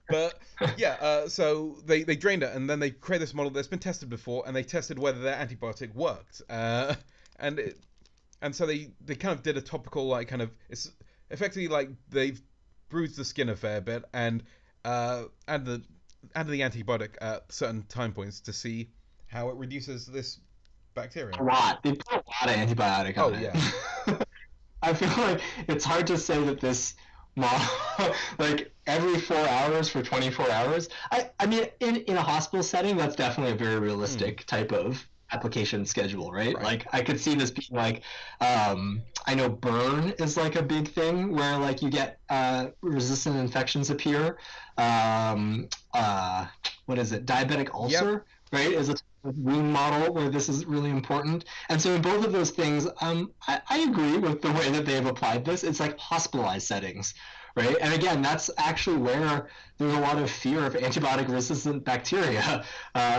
but yeah, so they drained it and then they created this model that's been tested before, and they tested whether their antibiotic worked, and it, and so they kind of did a topical like kind of it's effectively like they've bruised the skin a fair bit and added the antibiotic at certain time points to see how it reduces this bacteria.
A lot. They put a lot of antibiotic
Oh
on
yeah.
it. I feel like it's hard to say that this model, like every 4 hours for 24 hours. I mean, in a hospital setting, that's definitely a very
Mm,
realistic type of application schedule, right?
right.
Like I could see this being like, I know burn is like a big thing where like you get resistant infections appear. Um, uh, what is it? Diabetic
Yep.
ulcer, right? Is a wound model where this is really important. And so in both of those things, I agree with the way that they've applied this. It's like hospitalized settings, right? And again, that's actually where there's a lot of fear of antibiotic resistant bacteria,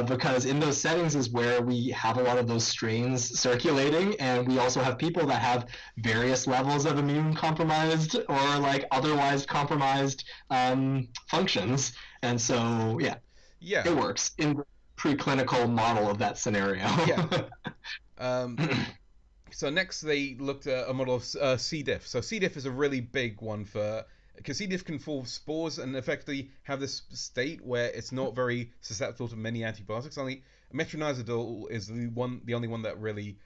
because in those settings is where we have a lot of those strains circulating, and we also have people that have various levels of immune compromised or like otherwise compromised functions. And so, yeah,
Yeah.
it works in the preclinical model of that scenario.
Yeah. Um, so next they looked at a model of C. diff. So C. diff is a really big one for because C. diff can form spores and effectively have this state where it's not very susceptible to many antibiotics. Only metronidazole is the only one that really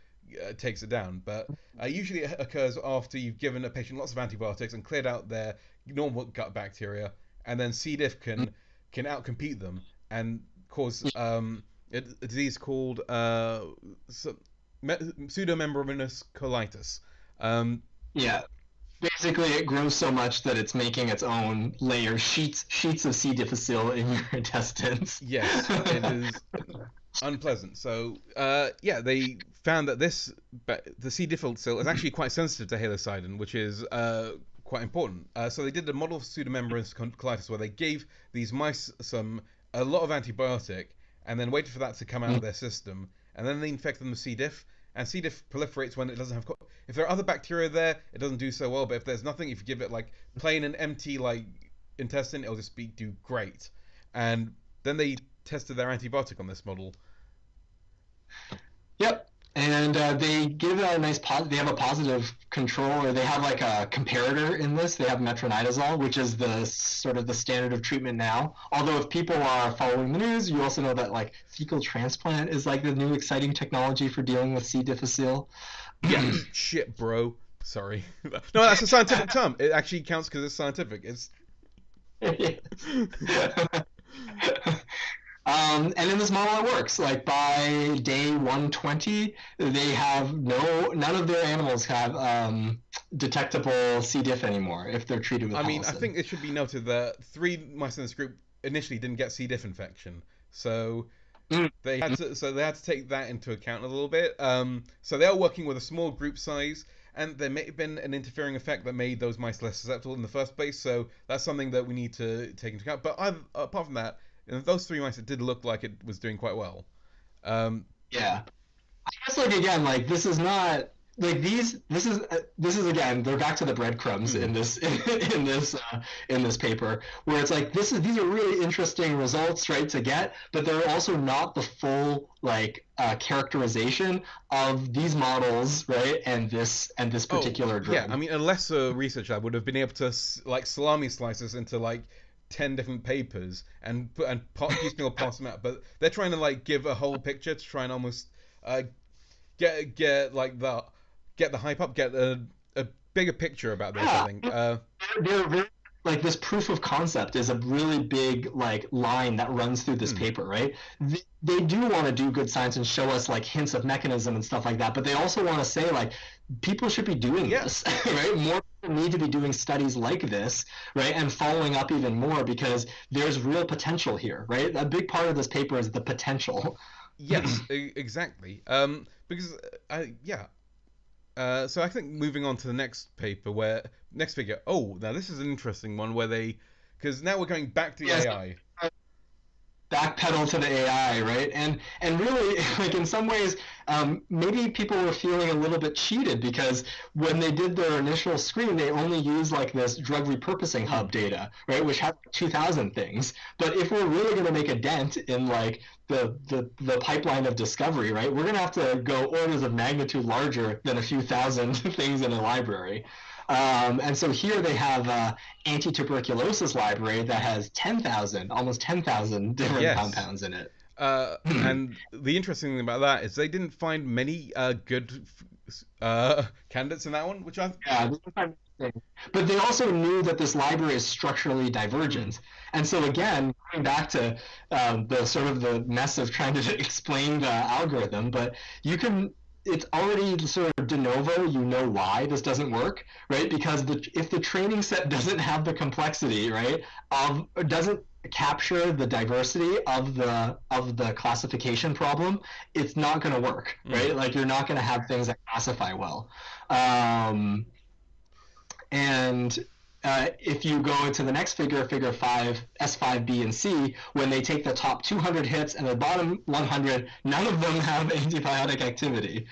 takes it down. But usually it occurs after you've given a patient lots of antibiotics and cleared out their normal gut bacteria, and then C. diff can outcompete them and cause a disease called pseudomembranous colitis. Um,
Yeah, basically it grows so much that it's making its own layers, sheets of C. difficile in your intestines.
yes, it is unpleasant. So, yeah, they found that the C. difficile is actually quite sensitive to halocidin, which is quite important. So they did a model of pseudomembranous colitis where they gave these mice a lot of antibiotic and then waited for that to come out of their system, and then they infected them with C. diff. And C. diff proliferates when it doesn't have. If there are other bacteria there, it doesn't do so well. But if there's nothing, if you give it like plain and empty like intestine, it'll just do great. And then they tested their antibiotic on this model.
Yep. And they give it a nice they have a positive control, or they have like a comparator in this. They have metronidazole, which is the sort of the standard of treatment now. Although if people are following the news, you also know that like fecal transplant is like the new exciting technology for dealing with C. difficile.
Yeah, eat shit, bro. Sorry. No, that's a scientific term. It actually counts because it's scientific. It's
And in this model, it works. Like by day 120, they have none of their animals have detectable C. diff anymore if they're treated with
I mean, I
Hallicin.
think it should be noted that three mice in this group initially didn't get C. diff infection, so they had to take that into account a little bit. So they are working with a small group size, and there may have been an interfering effect that made those mice less susceptible in the first place. So that's something that we need to take into account. But apart from that, in those three mice, it did look like it was doing quite well. Um,
Yeah, I guess like again, like this is not like these. This is again. They're back to the breadcrumbs
mm.
in this in this paper, where it's like these are really interesting results, right, to get, but they're also not the full like characterization of these models, right, and this
Oh
particular
yeah, I
drug.
mean, a lesser research lab would have been able to like salami slices into like 10 different papers and piecemeal pass them out, but they're trying to like give a whole picture to try and almost uh, get like the hype up, get a bigger picture about this. I
Yeah,
think.
they're very, like this proof of concept is a really big like line that runs through this
Hmm.
paper, right? They do want to do good science and show us like hints of mechanism and stuff like that, but they also want to say like people should be doing
Yeah.
this, right? More people need to be doing studies like this, right? And following up even more because there's real potential here, right? A big part of this paper is the potential.
Yes. Exactly. Because yeah. So I think moving on to the next paper, where next figure. Oh, now this is an interesting one where they, because now we're going back to the
Yes,
AI.
backpedal to the AI, right? And really, like in some ways, maybe people were feeling a little bit cheated because when they did their initial screen, they only used like this drug repurposing
Hmm.
hub data, right, which had 2,000 things. But if we're really going to make a dent in like the pipeline of discovery, right, we're going to have to go orders of magnitude larger than a few thousand things in a library. And so here they have anti-tuberculosis library that has 10,000, almost 10,000 different
Yes.
compounds in it.
And the interesting thing about that is they didn't find many good candidates in that one, which I.
Yeah, but they also knew that this library is structurally
Hmm.
divergent. And so again, going back to the sort of the mess of trying to explain the algorithm, but you can, it's already sort of de novo, you know why this doesn't work, right? Because if the training set doesn't have the complexity, right, doesn't capture the diversity of the classification problem, it's not going to work,
Hmm.
right? Like you're not going to have things that classify well. Um, and if you go into the next figure, figure 5, S5, B, and C, when they take the top 200 hits and the bottom 100, none of them have antibiotic activity,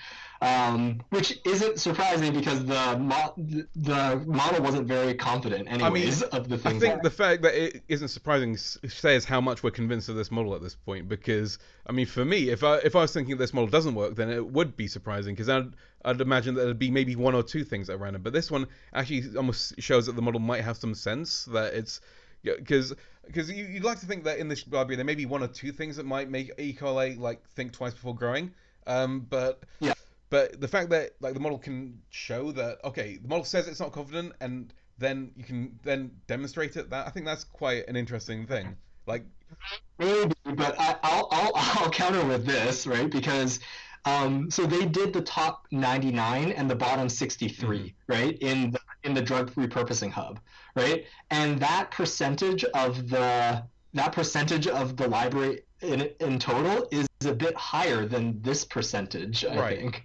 which isn't surprising because the model wasn't very confident,
I mean,
anyways, of the
I
things
think
that.
the fact that it isn't surprising says how much we're convinced of this model at this point. Because I mean, for me, if I was thinking this model doesn't work, then it would be surprising because I'd imagine that there'd be maybe one or two things that are random. But this one actually almost shows that the model might have some sense that it's because you'd like to think that in this library there may be one or two things that might make E. coli like think twice before growing. But
Yeah.
the fact that like the model can show that okay, the model says it's not confident, and then you can then demonstrate it. That I think that's quite an interesting thing. Like,
Maybe, but I'll counter with this, right? Because so they did the top 99 and the bottom
mhm,
63, right? In the drug repurposing hub, right? And that percentage of the library in total is a bit higher than this percentage, I
right,
think.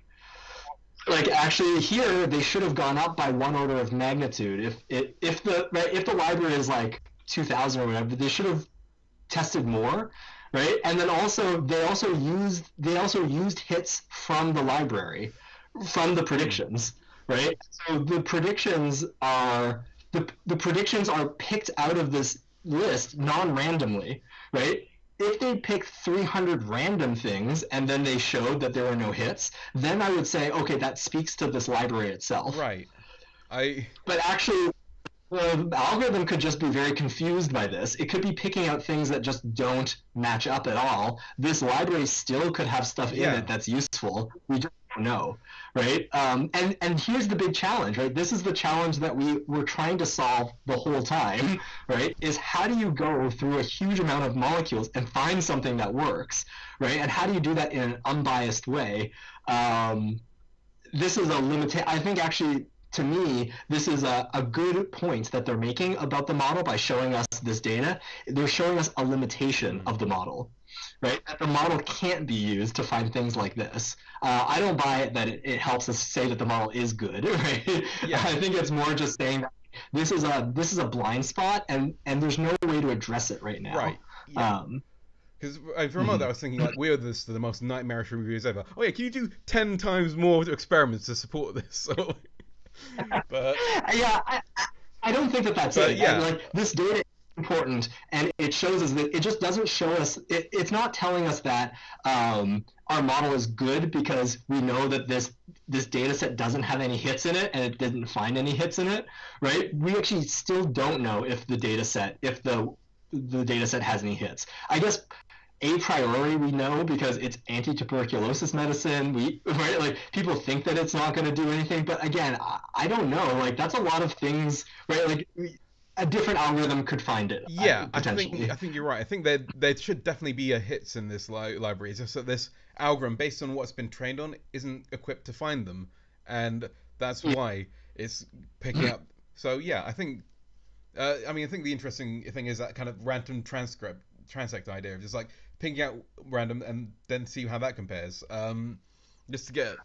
Like actually here they should have gone up by one order of magnitude. If the library is like 2,000 or whatever, they should have tested more, right? And then also they also used hits from the library, from the
mm,
predictions, right? So the predictions are picked out of this list non-randomly, right? If they picked 300 random things and then they showed that there were no hits, then I would say, okay, that speaks to this library itself.
right. I
But actually, the algorithm could just be very confused by this. It could be picking out things that just don't match up at all. This library still could have stuff in it
yeah,
that's useful. We just don't know, right? And here's the big challenge, right? This is the challenge that we were trying to solve the whole time, right? Is how do you go through a huge amount of molecules and find something that works, right? And how do you do that in an unbiased way? Um, this is a limit. I think actually, to me, this is a good point that they're making about the model by showing us this data. They're showing us a limitation
mm,
of the model, right? That the model can't be used to find things like this. I don't buy it that it helps us say that the model is good, right?
yeah,
I think it's more just saying that this is a blind spot, and there's no way to address it right now.
right, yeah.
Um,
Because for a moment I
mhm.
was thinking like we're the most nightmarish reviews ever. Oh yeah, can you do 10 times more experiments to support this? But
Yeah, I don't think that that's
but
it.
yeah,
Like this data is important, and it shows us that it just doesn't show us. It's not telling us that our model is good because we know that this data set doesn't have any hits in it, and it didn't find any hits in it, right? We actually still don't know if the data set, if the the data set has any hits. I guess a priori we know because it's anti-tuberculosis medicine. We right, like people think that it's not going to do anything, but again, I don't know. Like that's a lot of things, right? Like a different algorithm could find it
Yeah,
potentially.
I think you're right. I think there should definitely be a hits in this library. It's just that this algorithm, based on what's been trained on, isn't equipped to find them, and that's
Yeah.
why it's picking up. So yeah, I think. I mean, I think the interesting thing is that kind of random transect idea of just like picking out random and then see how that compares. Just to get.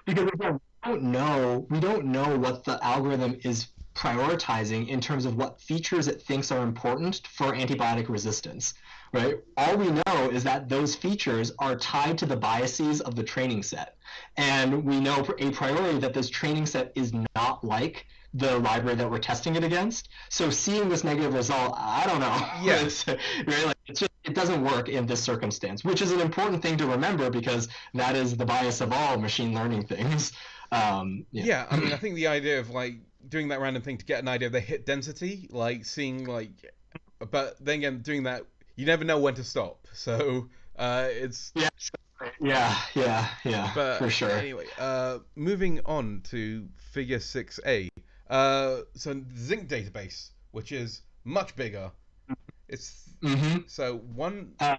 Because again, we don't know what the algorithm is prioritizing in terms of what features it thinks are important for antibiotic resistance, right? All we know is that those features are tied to the biases of the training set. And we know a priori that this training set is not like the library that we're testing it against. So seeing this negative result, I don't know.
Yeah,
It's right, like it's just it doesn't work in this circumstance, which is an important thing to remember because that is the bias of all machine learning things. Yeah.
yeah. I mean, I think the idea of like doing that random thing to get an idea of the hit density, like seeing like, but then again, doing that, you never know when to stop. So it's.
Yeah. Yeah, for
But
sure.
anyway, moving on to Figure 6A. So Zinc database, which is much bigger. It's
Hmm.
so one.
Uh,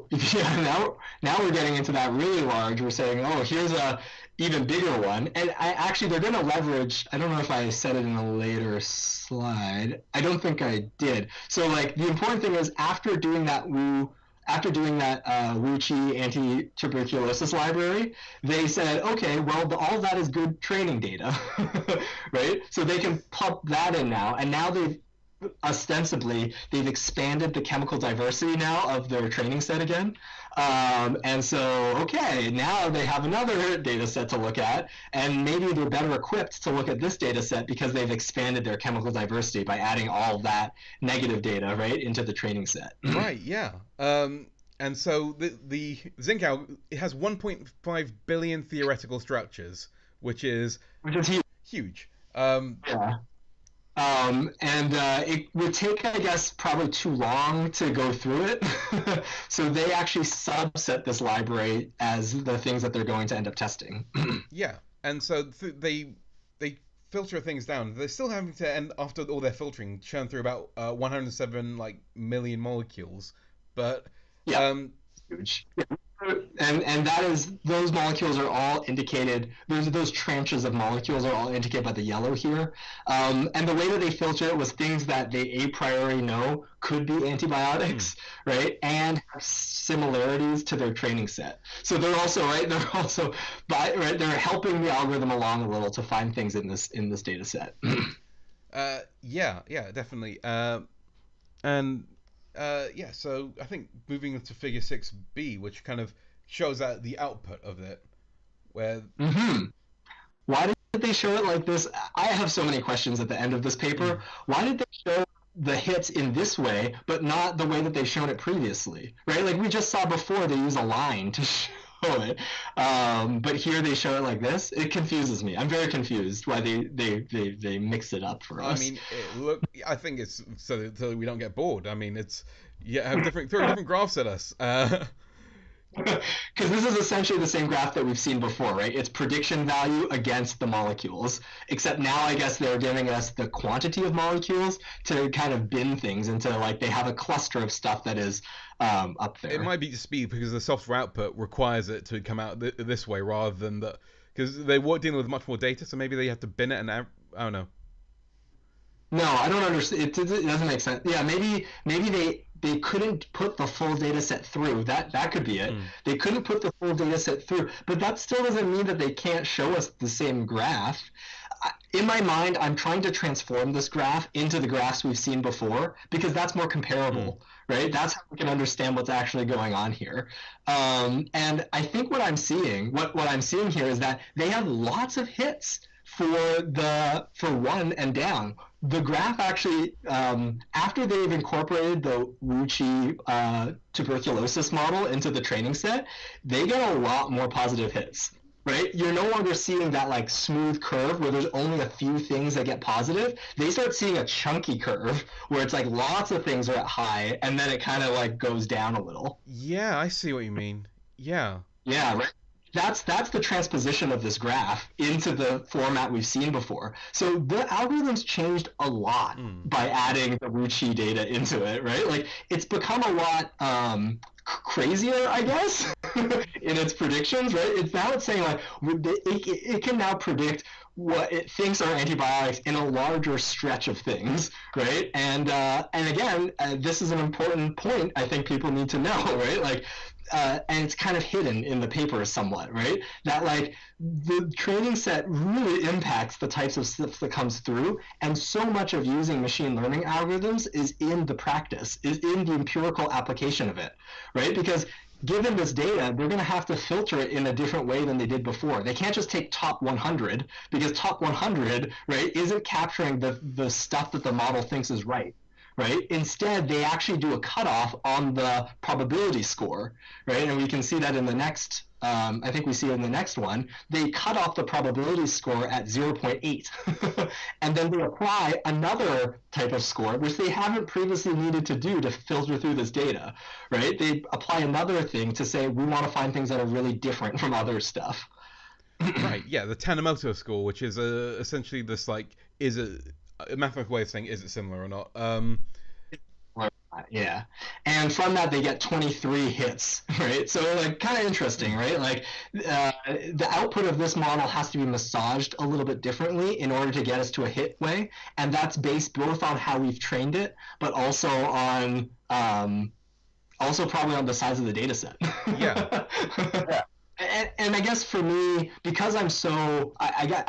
yeah, now we're getting into that really large. We're saying, oh, here's a even bigger one, and actually they're going to leverage. I don't know if I said it in a later slide. I don't think I did. So like the important thing is after doing that Wuchi anti-tuberculosis library, they said, okay, well, all of that is good training data, right? So they can pump that in now, and now they've expanded the chemical diversity now of their training set again. And so, okay, now they have another data set to look at, and maybe they're better equipped to look at this data set because they've expanded their chemical diversity by adding all of that negative data, right, into the training set.
Right, yeah. And so the zinc it has 1.5 billion theoretical structures, which is
Which is huge.
huge.
Yeah. And it would take, I guess, probably too long to go through it. So they actually subset this library as the things that they're going to end up testing.
Yeah, and so they filter things down. They're still having to end after all their filtering, churn through about 107 like million molecules, but
Yeah,
um,
huge. And that is those molecules are all indicated. Those tranches of molecules are all indicated by the yellow here. And the way that they filter it was things that they a priori know could be
hmm,
antibiotics, right? And have similarities to their training set. So they're also right. They're also right. They're helping the algorithm along a little to find things in this data set.
yeah, yeah, definitely. And yeah, so I think moving to Figure 6B, which kind of shows out the output of it, where
Hmm. Why did they show it like this? I have so many questions at the end of this paper.
mm,
Why did they show the hits in this way, but not the way that they've shown it previously? Right? Like we just saw before, they use a line to show it, but here they show it like this. It confuses me. I'm very confused why they mix it up for
I
us.
mean, I think it's so we don't get bored. I mean, it's yeah, have different throw different graphs at us.
Because this is essentially the same graph that we've seen before, right? It's prediction value against the molecules, except now I guess they're giving us the quantity of molecules to kind of bin things into like they have a cluster of stuff that is up
It
there.
might be speed because the software output requires it to come out this way rather than the because they were dealing with much more data, so maybe they have to bin it and I don't know.
No, I don't understand. It doesn't make sense. Yeah, maybe they couldn't put the full data set through. That could be it.
Mm,
They couldn't put the full data set through, but that still doesn't mean that they can't show us the same graph. In my mind, I'm trying to transform this graph into the graphs we've seen before because that's more
mm.
comparable, right? That's how we can understand what's actually going on here. And I think what I'm seeing here is that they have lots of hits for one and down. The graph actually, after they've incorporated the Wuchi tuberculosis model into the training set, they get a lot more positive hits. right? You're no longer seeing that like smooth curve where there's only a few things that get positive. They start seeing a chunky curve where it's like lots of things are at high and then it kind of like goes down a little.
Yeah, I see what you mean. Yeah.
Yeah, right. That's the transposition of this graph into the format we've seen before. So the algorithms changed a lot
Mm.
by adding the Ruchi data into it, right? Like it's become a lot crazier, I guess, in its predictions, right? It's saying like it can now predict what it thinks are antibiotics in a larger stretch of things, right? And again, this is an important point I think people need to know, right? Like and it's kind of hidden in the paper somewhat, right? That like the training set really impacts the types of stuff that comes through, and so much of using machine learning algorithms is in the practice, is in the empirical application of it, right? Because given this data, they're going to have to filter it in a different way than they did before. They can't just take top 100 because top 100, right, isn't capturing the stuff that the model thinks is right? Instead, they actually do a cutoff on the probability score, right? And we can see that in the next, I think we see it in the next one. They cut off the probability score at 0.8. And then they apply another type of score, which they haven't previously needed to do to filter through this data, right? They apply another thing to say, we want to find things that are really different from other stuff.
Right. Yeah, the Tanimoto score, which is essentially this like is a mathematical way of saying is it similar or not.
Yeah. And from that, they get 23 hits, right? So, like, kind of interesting,
Mm.
right? Like, the output of this model has to be massaged a little bit differently in order to get us to a hit way. And that's based both on how we've trained it, but also probably on the size of the data set.
Yeah.
Yeah. And I guess for me, because I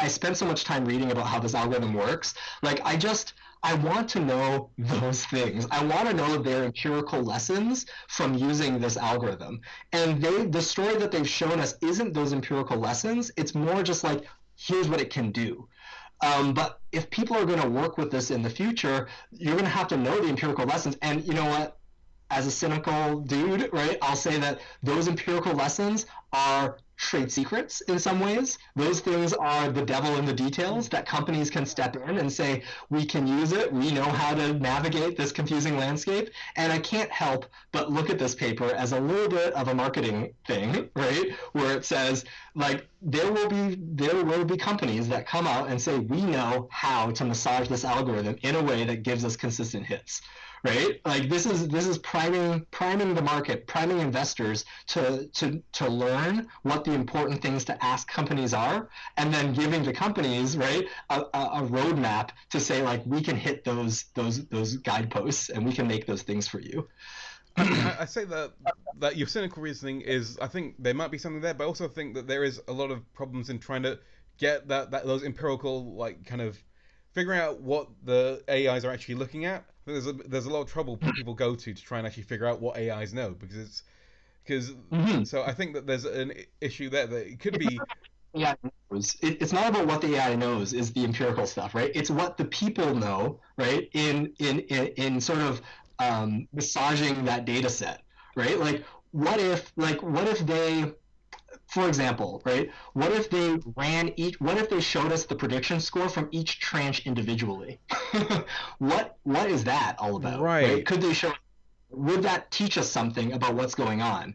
spent so much time reading about how this algorithm works, like I want to know those things. I want to know their empirical lessons from using this algorithm. And the story that they've shown us isn't those empirical lessons. It's more just like, here's what it can do. But if people are going to work with this in the future, you're going to have to know the empirical lessons. And you know what? As a cynical dude, right, I'll say that those empirical lessons are trade secrets in some ways. Those things are the devil in the details that companies can step in and say, we can use it. We know how to navigate this confusing landscape. And I can't help but look at this paper as a little bit of a marketing thing, right? Where it says, like, there will be companies that come out and say, we know how to massage this algorithm in a way that gives us consistent hits, right? Like this is priming the market, priming investors to learn what the important things to ask companies are, and then giving the companies, right, a roadmap to say like, we can hit those guideposts and we can make those things for you.
I mean, I say that your cynical reasoning is, I think there might be something there, but I also think that there is a lot of problems in trying to get that those empirical like kind of figuring out what the AIs are actually looking at. I think there's a lot of trouble people go to try and actually figure out what AIs know because
Mm-hmm.
so I think that there's an issue there that it could be.
AI knows. It's not about what the AI knows is the empirical stuff, right? It's what the people know, right? In sort of massaging that data set, right? Like what if they, for example, right? What if they showed us the prediction score from each tranche individually? What is that all about, right?
Right.
Could they show would that teach us something about what's going on?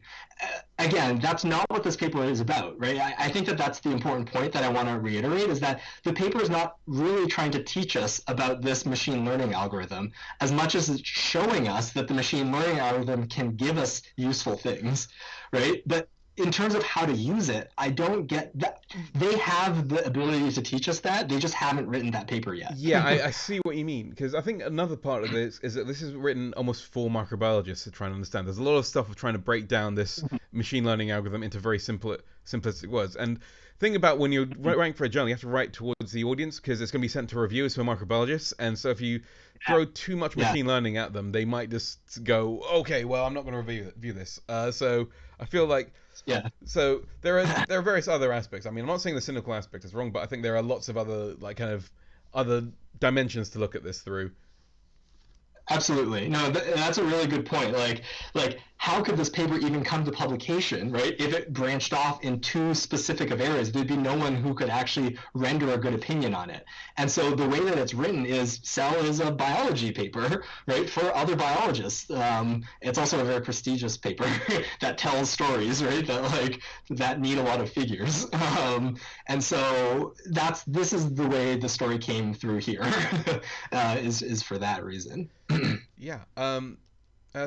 Again, that's not what this paper is about, right? I think that that's the important point that I want to reiterate is that the paper is not really trying to teach us about this machine learning algorithm as much as it's showing us that the machine learning algorithm can give us useful things, right? But in terms of how to use it, I don't get that. They have the ability to teach us that. They just haven't written that paper yet.
Yeah, I see what you mean because I think another part of this is that this is written almost for microbiologists to try and understand. There's a lot of stuff of trying to break down this machine learning algorithm into very simplistic words. And thing about when you're writing for a journal, you have to write towards the audience because it's going to be sent to reviewers who are microbiologists. And so if you throw too much
Yeah.
machine learning at them, they might just go, okay, well, I'm not going to review this. So I feel like
Yeah.
so there are various other aspects. I mean, I'm not saying the cynical aspect is wrong, but I think there are lots of other like kind of other dimensions to look at this through.
Absolutely. No, that's a really good point. Like how could this paper even come to publication, right? If it branched off in too specific of areas, there'd be no one who could actually render a good opinion on it. And so the way that it's written is Cell is a biology paper, right, for other biologists. It's also a very prestigious paper that tells stories, right, that need a lot of figures. And so this is the way the story came through here, is for that reason.
Yeah.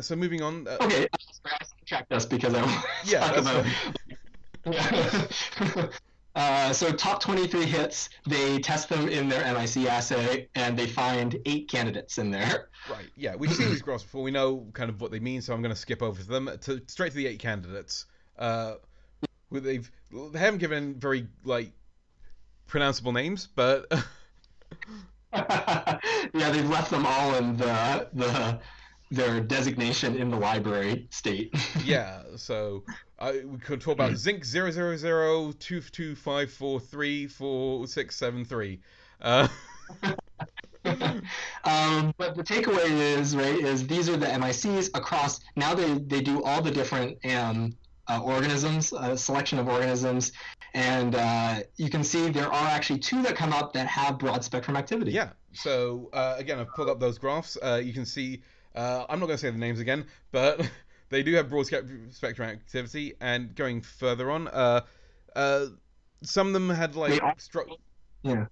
So moving on.
Okay, I sidetracked us because I want to
Yeah,
talk
that's
about.
fine.
So top 23 hits, they test them in their MIC assay, and they find 8 candidates in there.
Right. Yeah, we've seen these graphs before. We know kind of what they mean, so I'm going to skip over them straight to the 8 candidates. They haven't given very like pronounceable names, but
Yeah, they've left them all in their designation in the library state.
yeah. So we could talk about zinc 0002255434673.
But the takeaway is, right, is these are the MICs across. Now they do all the different organisms, selection of organisms, and you can see there are actually 2 that come up that have broad spectrum activity.
Yeah. So again, I've pulled up those graphs. You can see. I'm not going to say the names again, but they do have broad spectrum activity. And going further on, some of them had like
Yeah.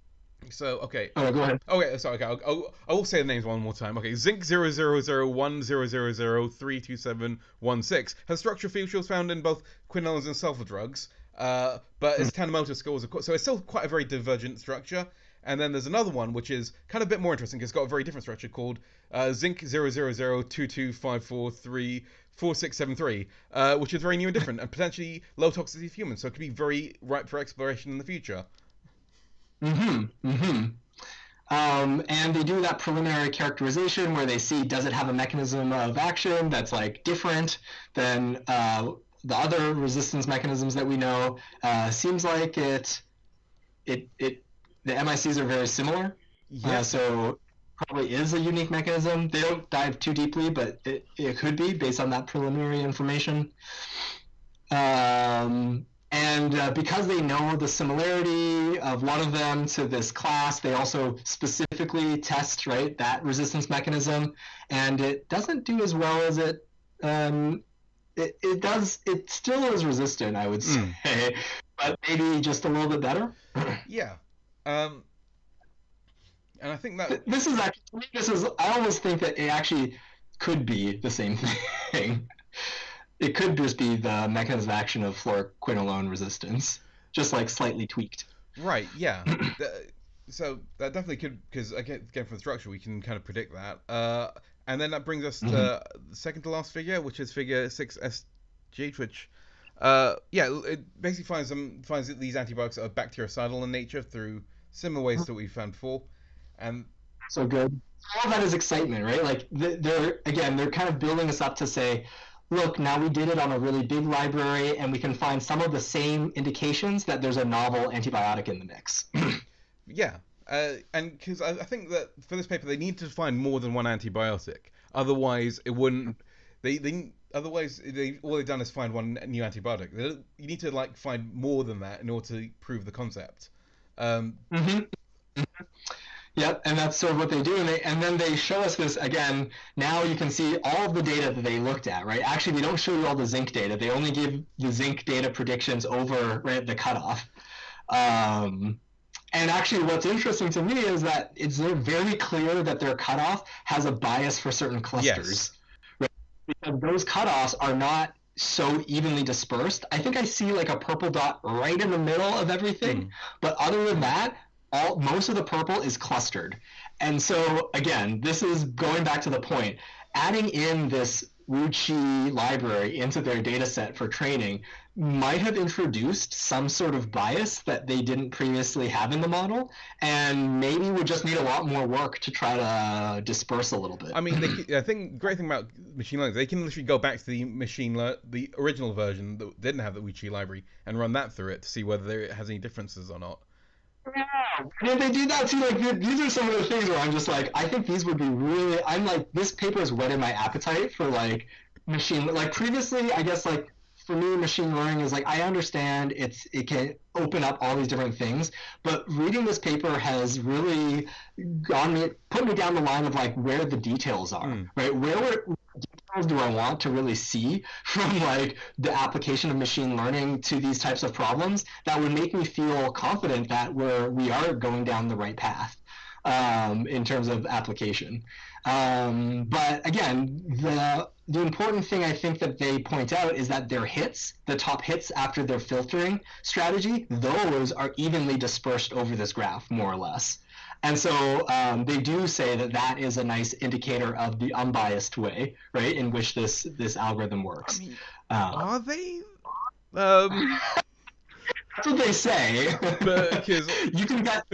So okay.
Oh, go ahead.
Okay, sorry. Okay, I will say the names one more time. Okay, zinc 0001000327716 has structural features found in both quinones and sulfur drugs, but its Tanimoto scores, so it's still quite a very divergent structure. And then there's another one which is kind of a bit more interesting. It's got a very different structure called zinc 00022544673, which is very new and different and potentially low toxicity of humans, so it could be very ripe for exploration in the future.
And they do that preliminary characterization where they see, does it have a mechanism of action that's like different than the other resistance mechanisms that we know? Seems like the MICs are very similar.
Yeah.
So probably is a unique mechanism. They don't dive too deeply, but it could be based on that preliminary information. And because they know the similarity of one of them to this class, they also specifically test, right, that resistance mechanism, and it doesn't do as well as it does. It still is resistant, I would say, but maybe just a little bit better.
Yeah. And I think that
this is actually, I always think that it actually could be the same thing. It could just be the mechanism of action of fluoroquinolone resistance, just like slightly tweaked.
Right, yeah. So that definitely could, because again from the structure we can kind of predict that. And then that brings us to the second to last figure, which is figure 6SG, which it basically finds that these antibiotics are bactericidal in nature through similar ways that we've found before. And
so good. All of that is excitement, right? Like they're kind of building us up to say, look, now we did it on a really big library, and we can find some of the same indications that there's a novel antibiotic in the mix.
Yeah, and because I think that for this paper they need to find more than one antibiotic. Otherwise, it wouldn't. Otherwise all they've done is find one new antibiotic. You need to like find more than that in order to prove the concept.
Yep, and that's sort of what they do, and then they show us this again. Now you can see all of the data that they looked at, right? Actually, they don't show you all the zinc data. They only give the zinc data predictions over, right, the cutoff. And actually, what's interesting to me is that it's very clear that their cutoff has a bias for certain clusters.
Yes.
Right? Because those cutoffs are not so evenly dispersed. I think I see like a purple dot right in the middle of everything, but other than that, most of the purple is clustered. And so again, this is going back to the point, adding in this Wuchi library into their data set for training might have introduced some sort of bias that they didn't previously have in the model, and maybe would just need a lot more work to try to disperse a little bit.
I mean, I think the great thing about machine learning, they can literally go back to the original version that didn't have the Wuchi library and run that through it to see whether it has any differences or not.
Yeah, and if they do that too, like these are some of the things where I'm just like, I think these would be really. I'm like, this paper has whetted my appetite for like like previously, I guess like for me, machine learning is like I understand it can open up all these different things, but reading this paper has really put me down the line of like where the details are,
Mm.
right? Where details do I want to really see from like the application of machine learning to these types of problems that would make me feel confident that we are going down the right path in terms of application. But again, the important thing I think that they point out is that their hits, the top hits after their filtering strategy, those are evenly dispersed over this graph, more or less. And so they do say that that is a nice indicator of the unbiased way, right, in which this algorithm
I
works.
mean,
Uh,
are they? Um,
that's what they say.
but because
You can get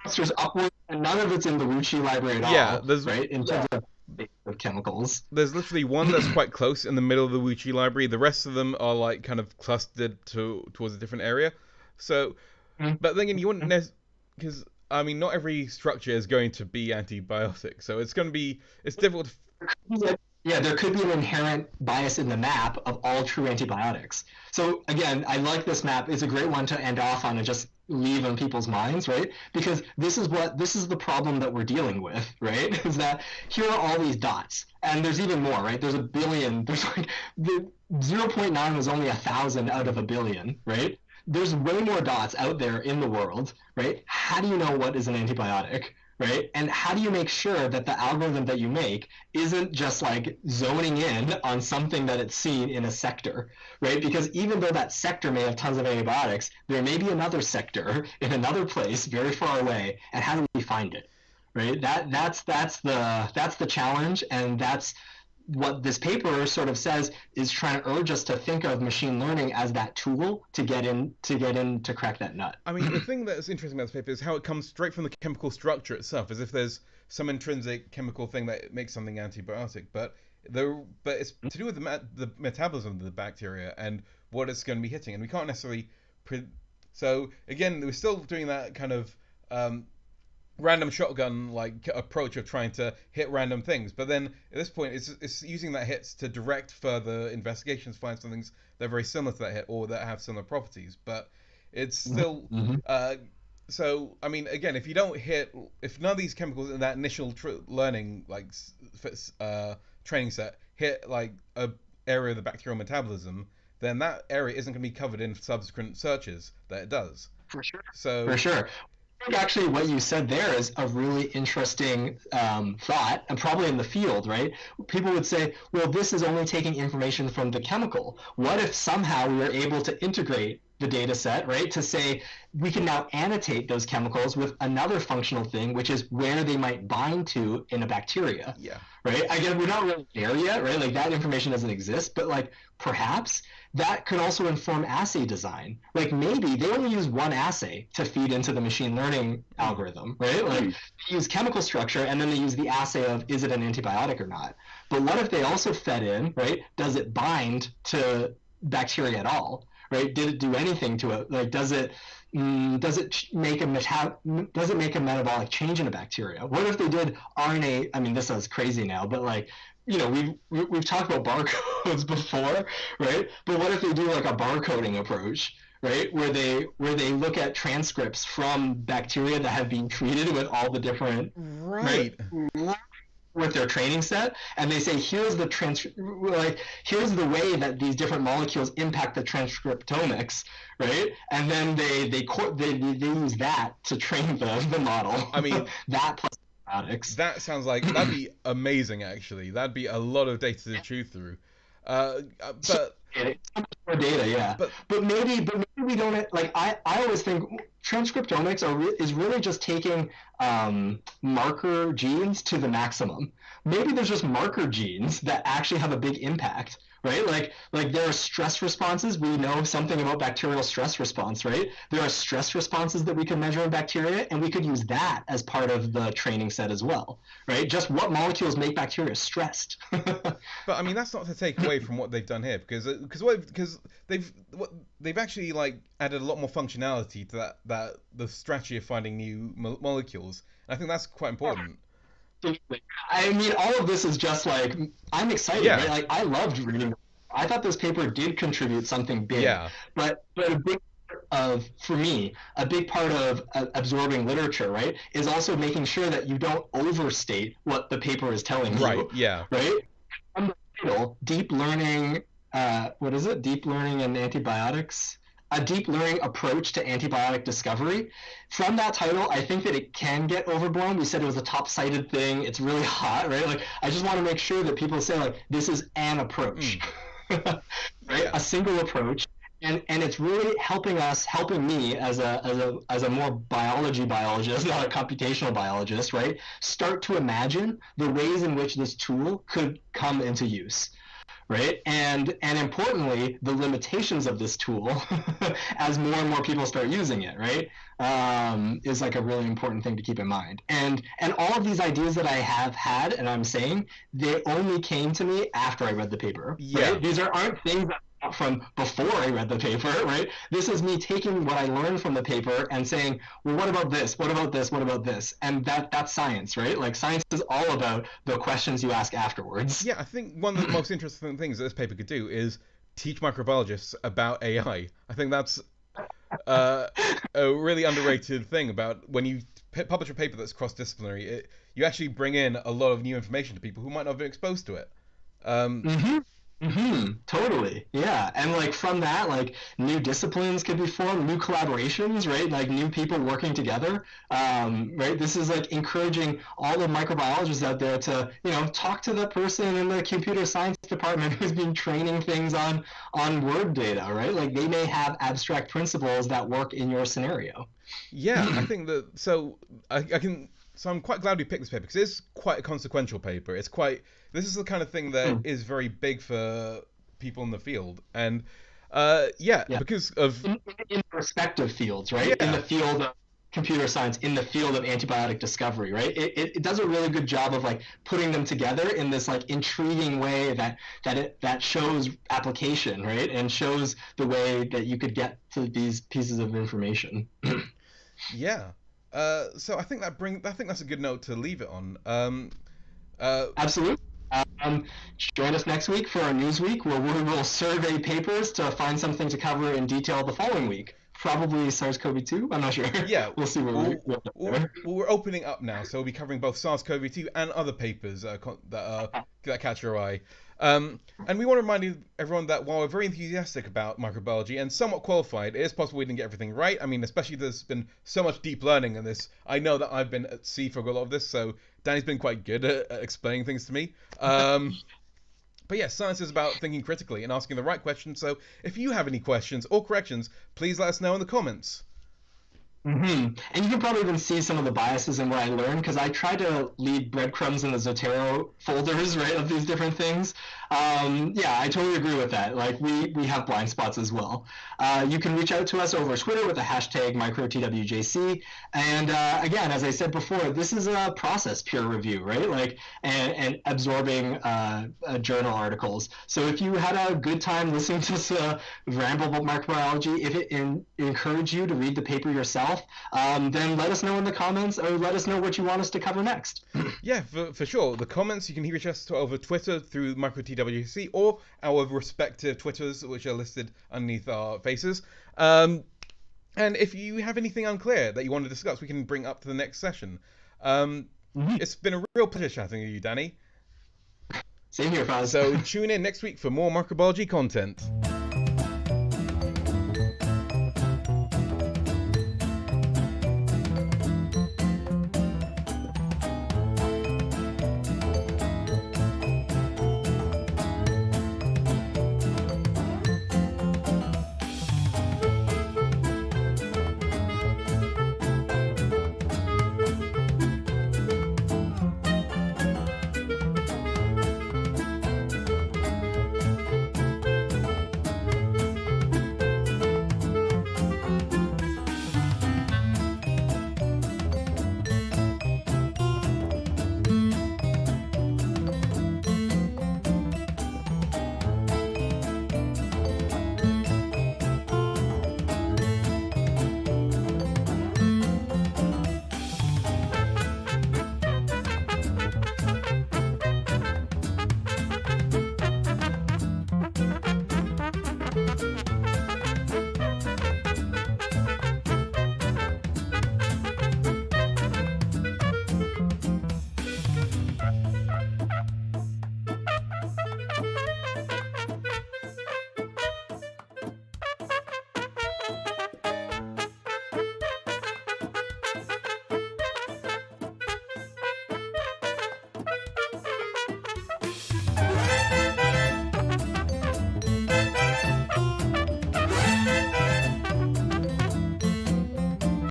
clusters upward, and none of it's in the Wuxi library at
yeah,
all, right? In terms of chemicals.
there's literally one that's quite close in the middle of the Wuchi library. The rest of them are like kind of clustered towards a different area. So, but then again, you wouldn't because I mean, not every structure is going to be antibiotic, so it's going to be it's difficult.
Yeah, there could be an inherent bias in the map of all true antibiotics. So again, I like this map. It's a great one to end off on and just leave on people's minds, right? Because this is the problem that we're dealing with, right? Is that here are all these dots, and there's even more, right? There's a billion. There's like the 0.9 was only 1,000 out of a billion, right? There's way more dots out there in the world, right? How do you know what is an antibiotic? Right? And how do you make sure that the algorithm that you make isn't just like zoning in on something that it's seen in a sector, right? Because even though that sector may have tons of antibiotics, there may be another sector in another place very far away, and how do we find it, right? That's the challenge, and that's what this paper sort of says is trying to urge us to think of machine learning as that tool to crack that nut.
I mean, the thing that's interesting about this paper is how it comes straight from the chemical structure itself, as if there's some intrinsic chemical thing that makes something antibiotic, but it's to do with the metabolism of the bacteria and what it's going to be hitting, and we can't necessarily. So again, we're still doing that kind of random shotgun like approach of trying to hit random things, but then at this point it's using that hits to direct further investigations, find some things that are very similar to that hit or that have similar properties, but it's still
Mm-hmm.
uh, so I mean again, if you don't hit, if none of these chemicals in that initial learning like training set hit like a area of the bacterial metabolism, then that area isn't going to be covered in subsequent searches that it does.
For sure. For
So
sure. I think actually what you said there is a really interesting thought, and probably in the field, right? People would say, well, this is only taking information from the chemical. What if somehow we were able to integrate the data set, right, to say we can now annotate those chemicals with another functional thing, which is where they might bind to in a bacteria,
yeah.
right? Again, we're not really there yet, right? Like that information doesn't exist, but like perhaps that could also inform assay design. Like maybe they only use one assay to feed into the machine learning
Hmm.
algorithm, right? Like they use chemical structure and then they use the assay of is it an antibiotic or not. But what if they also fed in, right? Does it bind to bacteria at all? Right? Did it do anything to it? Like does it does it make a metabolic change in a bacteria? What if they did RNA? I mean, this is crazy now, but like we've talked about barcodes before, right? But what if they do like a barcoding approach, right? Where they look at transcripts from bacteria that have been treated with all the different right
Right.
with their training set, and they say here's the way that these different molecules impact the transcriptomics, right? And then they use that to train the model.
I mean,
That plus antibiotics.
that sounds like that'd be amazing. Actually, that'd be a lot of data to chew through.
So
But
more data, yeah.
but
But maybe we don't like. I always think transcriptomics is really just taking marker genes to the maximum. Maybe there's just marker genes that actually have a big impact, right? Like there are stress responses. We know something about bacterial stress response, right? There are stress responses that we can measure in bacteria, and we could use that as part of the training set as well, right? Just what molecules make bacteria stressed.
but I mean that's not to take away from what they've done here because they've actually like added a lot more functionality to that the strategy of finding new molecules. And I think that's quite important.
Absolutely. I mean, all of this is just like I'm excited, right?
Yeah,
Like I loved reading. I thought this paper did contribute something big,
yeah,
but a big part of for me, a big part of absorbing literature, right, is also making sure that you don't overstate what the paper is telling
right,
you,
yeah,
right? From the title, deep learning. What is it? Deep learning and antibiotics. A deep learning approach to antibiotic discovery. From that title, I think that it can get overblown. We said it was a top cited thing. It's really hot, right? Like, I just want to make sure that people say, like, this is an approach,
mm,
right?
yeah,
A single approach. And it's really helping me as a more biologist, not a computational biologist, right? Start to imagine the ways in which this tool could come into use, right? And importantly, the limitations of this tool as more and more people start using it, right? Is like a really important thing to keep in mind. And all of these ideas that I have had and I'm saying, they only came to me after I read the paper, right?
yeah.
These aren't things that from before I read the paper, right? This is me taking what I learned from the paper and saying, well, what about this? What about this? What about this? And that's science, right? Like science is all about the questions you ask afterwards.
Yeah, I think one of the most interesting things that this paper could do is teach microbiologists about AI. I think that's uh, a really underrated thing about when you publish a paper that's cross-disciplinary. You actually bring in a lot of new information to people who might not have been exposed to it. Um,
Mm-hmm. Mm-hmm. Totally. Yeah. And like from that, like new disciplines could be formed, new collaborations, right? Like new people working together. Right. This is like encouraging all the microbiologists out there to, talk to the person in the computer science department who's been training things on word data, right? Like they may have abstract principles that work in your scenario.
yeah, I think that so I can so I'm quite glad we picked this paper because it's quite a consequential paper. It's quite this is the kind of thing that is very big for people in the field, and yeah,
Yeah.
because of
In respective fields, right? In
yeah,
the field of computer science, in the field of antibiotic discovery, right? It does a really good job of like putting them together in this like intriguing way that shows application, right? And shows the way that you could get to these pieces of information.
yeah. So I think that's a good note to leave it on. Uh,
Absolutely. Um, Join us next week for our news week where we will survey papers to find something to cover in detail the following week. Probably SARS-CoV-2. I'm not sure.
yeah,
We'll see where we go there.
we're opening up now, so we'll be covering both SARS-CoV-2 and other papers that catch your eye. And we want to remind everyone that while we're very enthusiastic about microbiology and somewhat qualified, it is possible we didn't get everything right. I mean, especially there's been so much deep learning in this. I know that I've been at sea for a lot of this, so Danny's been quite good at explaining things to me. But yeah, science is about thinking critically and asking the right questions. So if you have any questions or corrections, please let us know in the comments.
And you can probably even see some of the biases in what I learned because I try to leave breadcrumbs in the Zotero folders, right, of these different things. Yeah, I totally agree with that. Like we have blind spots as well. You can reach out to us over Twitter with the hashtag #MicroTWJC. And again, as I said before, this is a process peer review, right? Like and absorbing journal articles. So if you had a good time listening to this ramble about microbiology, if it encouraged you to read the paper yourself, then let us know in the comments or let us know what you want us to cover next.
Yeah, for sure. The comments you can reach us over Twitter through MicroTWC or our respective Twitters, which are listed underneath our faces. And if you have anything unclear that you want to discuss, we can bring up to the next session. It's been a real pleasure chatting with you, Danny.
Same here, Faz.
So tune in next week for more microbiology content.